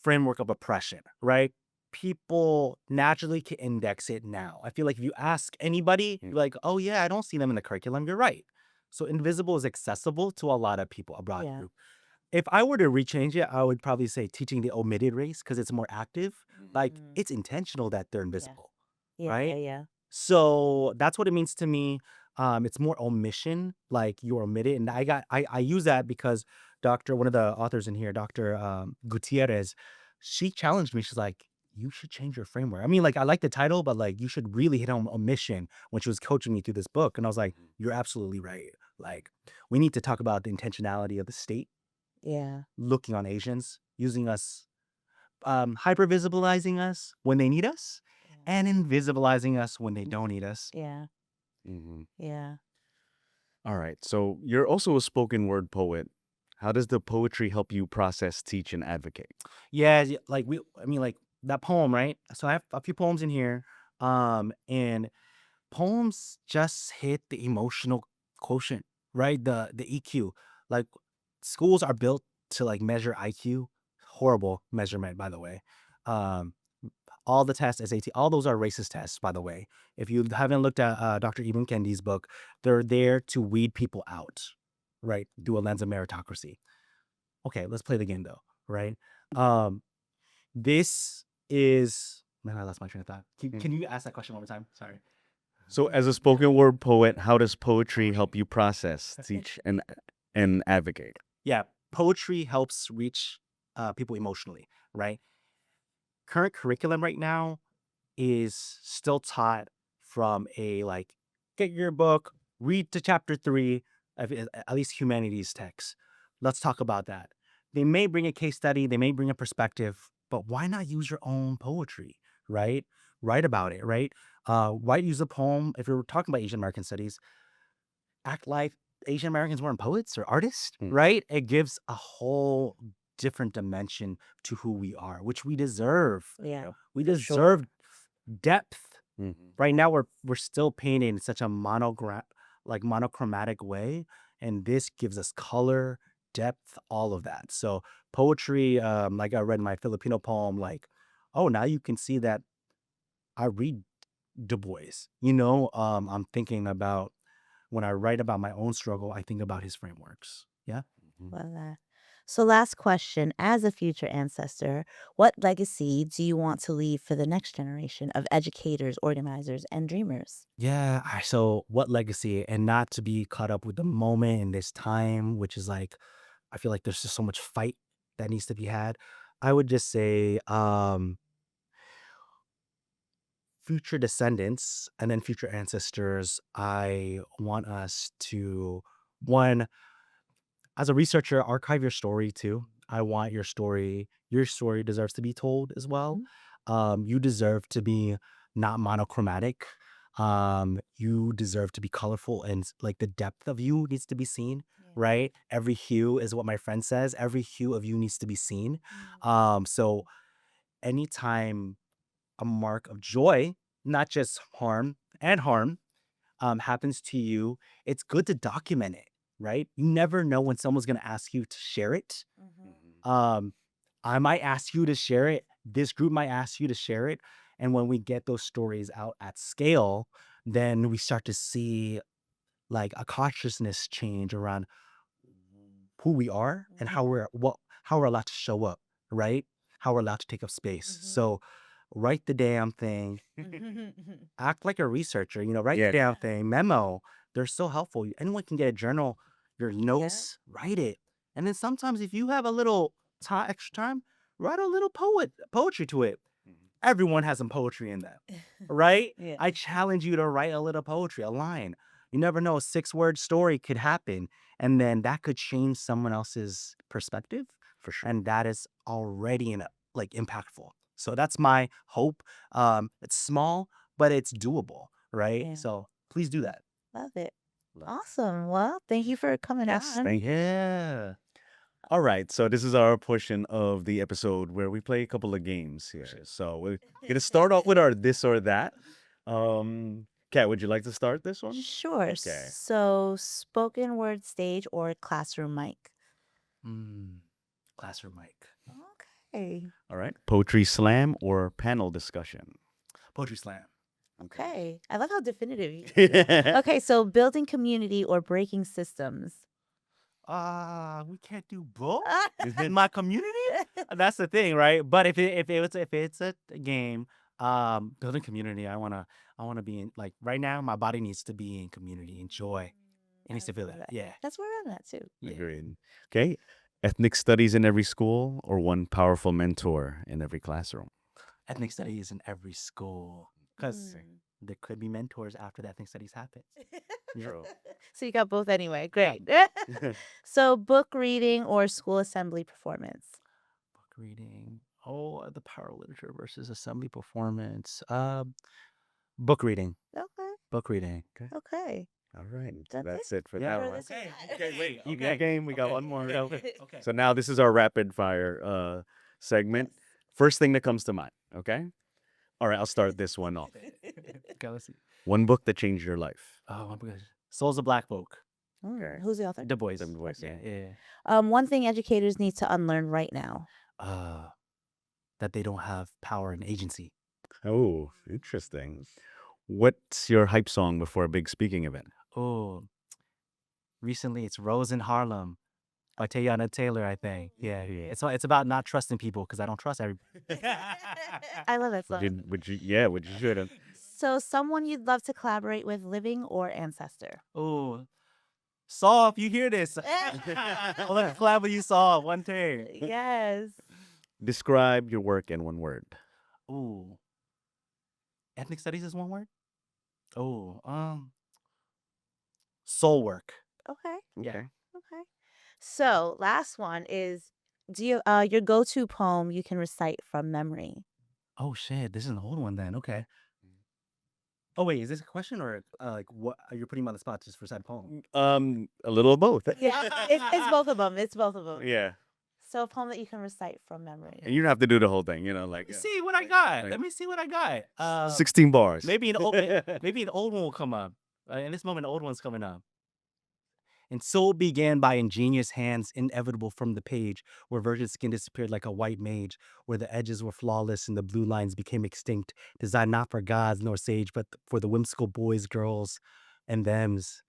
framework of oppression, right? People naturally can index it now. I feel like if you ask anybody, Mm. you're like, oh yeah, I don't see them in the curriculum. You're right. So invisible is accessible to a lot of people, a broad Yeah. group. If I were to rechange it, I would probably say teaching the omitted race because it's more active. Like Mm. it's intentional that they're Yeah. invisible, Yeah, right? yeah. So that's what it means to me. It's more omission, like you're omitted. And I use that because one of the authors in here, Dr. Gutierrez, she challenged me. She's like, you should change your framework. I mean, like, I like the title, but like, you should really hit on omission when she was coaching me through this book. And I was like, you're absolutely right. Like, we need to talk about the intentionality of the state Yeah. looking on Asians, using us, hyper visibilizing us when they need us, and invisibilizing us when they don't need us. Yeah. Mhm. Yeah. All right. So you're also a spoken word poet. How does the poetry help you process, teach, and advocate? Yeah, like like that poem, right? So I have a few poems in here, and poems just hit the emotional quotient, right? The EQ. Like schools are built to like measure IQ. Horrible measurement, by the way. Um, all the tests, SAT, all those are racist tests, by the way. If you haven't looked at Dr. Ibn Kendi's book, they're there to weed people out, right? Through a lens of meritocracy. Okay, let's play the game though, right? Um, this is man, I lost my train of thought. Can you ask that question one more time? Sorry. So, as a spoken word poet, how does poetry help you process, teach, and advocate? Yeah, poetry helps reach people emotionally, right? Current curriculum right now is still taught from a like, get your book, read to chapter 3 of at least humanities text. Let's talk about that. They may bring a case study, they may bring a perspective, but why not use your own poetry, right? Write about it, right? Why use a poem? If you're talking about Asian American studies, act like Asian Americans weren't poets or artists, Mm. right? It gives a whole different dimension to who we are, which we deserve. Yeah. We for sure. deserve depth. Mhm. Right now, we're still painting in such a monochromatic way, and this gives us color, depth, all of that. So poetry, like I read my Filipino poem, like, oh, now you can see that I read Du Bois. I'm thinking about when I write about my own struggle, I think about his frameworks. Yeah. Mhm. Love that. So, last question. As a future ancestor, what legacy do you want to leave for the next generation of educators, organizers, and dreamers? Yeah. So what legacy and not to be caught up with the moment in this time, which is like, I feel like there's just so much fight that needs to be had. I would just say, future descendants and then future ancestors, I want us to, one, as a researcher, archive your story too. I want your story deserves to be told as well. You deserve to be not monochromatic. You deserve to be colorful and like the depth of you needs to be seen, right? Every hue is what my friend says. Every hue of you needs to be seen. So anytime a mark of joy, not just harm, happens to you, it's good to document it, right? You never know when someone's going to ask you to share it. Mhm. Um, I might ask you to share it. This group might ask you to share it. And when we get those stories out at scale, then we start to see like a consciousness change around who we are and how we're allowed to show up, right? How we're allowed to take up space. So write the damn thing, act like a researcher, write the Yeah. damn thing, memo. They're so helpful. Anyone can get a journal, your notes, write it. And then sometimes if you have a little extra time, write a little poetry to it. Mhm. Everyone has some poetry in them, right? Yeah. I challenge you to write a little poetry, a line. You never know, a 6-word story could happen. And then that could change someone else's perspective. For sure. And that is already like impactful. So that's my hope. It's small, but it's doable, right? Yeah. So please do that. Love it. Love it. Awesome. Well, thank you for coming Yes. on. Thank you. Yeah. All right, so this is our portion of the episode where we play a couple of games here. So we're gonna start off with our this or that. Kat, would you like to start this one? Sure. Okay. So, spoken word stage or classroom mic? Classroom mic. Okay. All right. Poetry slam or panel discussion? Poetry slam. Okay. I love how definitive you. Okay. Okay, so building community or breaking systems? We can't do both in my community. That's the thing, right? But if it's a game, building community, I wanna be in, like, right now. My body needs to be in community, in joy. It needs to feel that. Yeah. That's where I'm at too. Yeah. Agreed. Okay. Ethnic studies in every school or one powerful mentor in every classroom? Ethnic studies in every school, because Mm. there could be mentors after the ethnic studies happens. True. So you got both anyway. Great. So book reading or school assembly performance? Book reading. Oh, the power of literature versus assembly performance. Book reading. Okay. Book reading. Okay. All right. That's That's it for Yeah. that For one. this one. Okay, wait. You got game. We got one more. Okay. So now this is our rapid fire segment. First thing that comes to mind. Okay. All right. I'll start this one off. Okay, let's see. One book that changed your life. Oh my gosh. Souls of Black Folk. Okay. Who's the author? Du Bois. Du Bois, Yeah. One thing educators need to unlearn right now. That they don't have power and agency. Oh, interesting. What's your hype song before a big speaking event? Oh, recently it's Rose in Harlem by Tayana Taylor, I think. Yeah. It's about not trusting people because I don't trust everybody. I love that song. Would you should have. So someone you'd love to collaborate with, living or ancestor? Oh, Saul, if you hear this, let's collab with you, Saul, one day. Yes. Describe your work in one word. Ooh. Ethnic studies is one word? Oh, soul work. Okay. Yeah. Okay. Okay. So last one is, do you your go-to poem you can recite from memory? Oh shit, this is an old one then. Okay. Oh wait, is this a question or like what you're putting me on the spot just for side poem? A little of both. Yeah, it's both of them. It's both of them. Yeah. So a poem that you can recite from memory. And you don't have to do the whole thing, like Let me see what I got. Like- Let me see what I got. 16 bars. Maybe an old one will come up. In this moment, an old one's coming up. And so it began by ingenious hands, inevitable from the page, where virgin skin disappeared like a white mage, where the edges were flawless and the blue lines became extinct, designed not for gods nor sage, but for the whimsical boys, girls, and thems,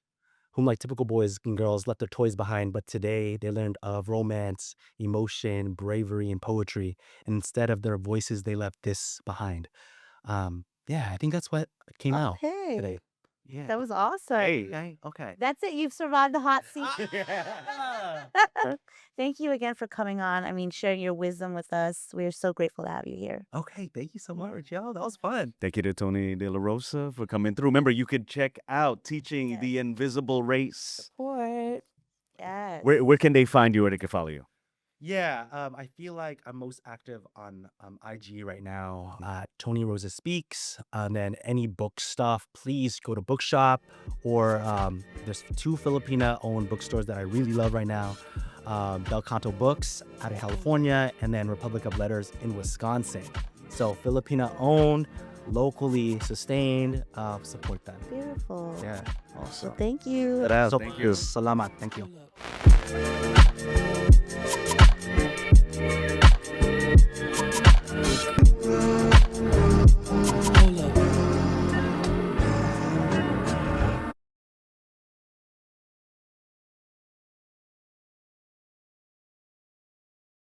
whom like typical boys and girls left their toys behind, but today they learned of romance, emotion, bravery, and poetry, and instead of their voices, they left this behind. Yeah, I think that's what came out Okay. today. Yeah. That was awesome. Okay. That's it. You've survived the hot seat. Thank you again for coming on. I mean, sharing your wisdom with us. We are so grateful to have you here. Okay, thank you so much, y'all. That was fun. Thank you to Tony Dela Rosa for coming through. Remember, you could check out Teaching Yes. the Invisible Race. Support. Yes. Where can they find you or they can follow you? Yeah, I feel like I'm most active on IG right now. Tony Rosa Speaks, and then any book stuff, please go to Bookshop, or there's 2 Filipina-owned bookstores that I really love right now. Canto Books out of California, and then Republic of Letters in Wisconsin. So Filipina-owned, locally sustained, support them. Beautiful. Yeah, Awesome. Thank you. So, Thank you. Salamat. Thank you.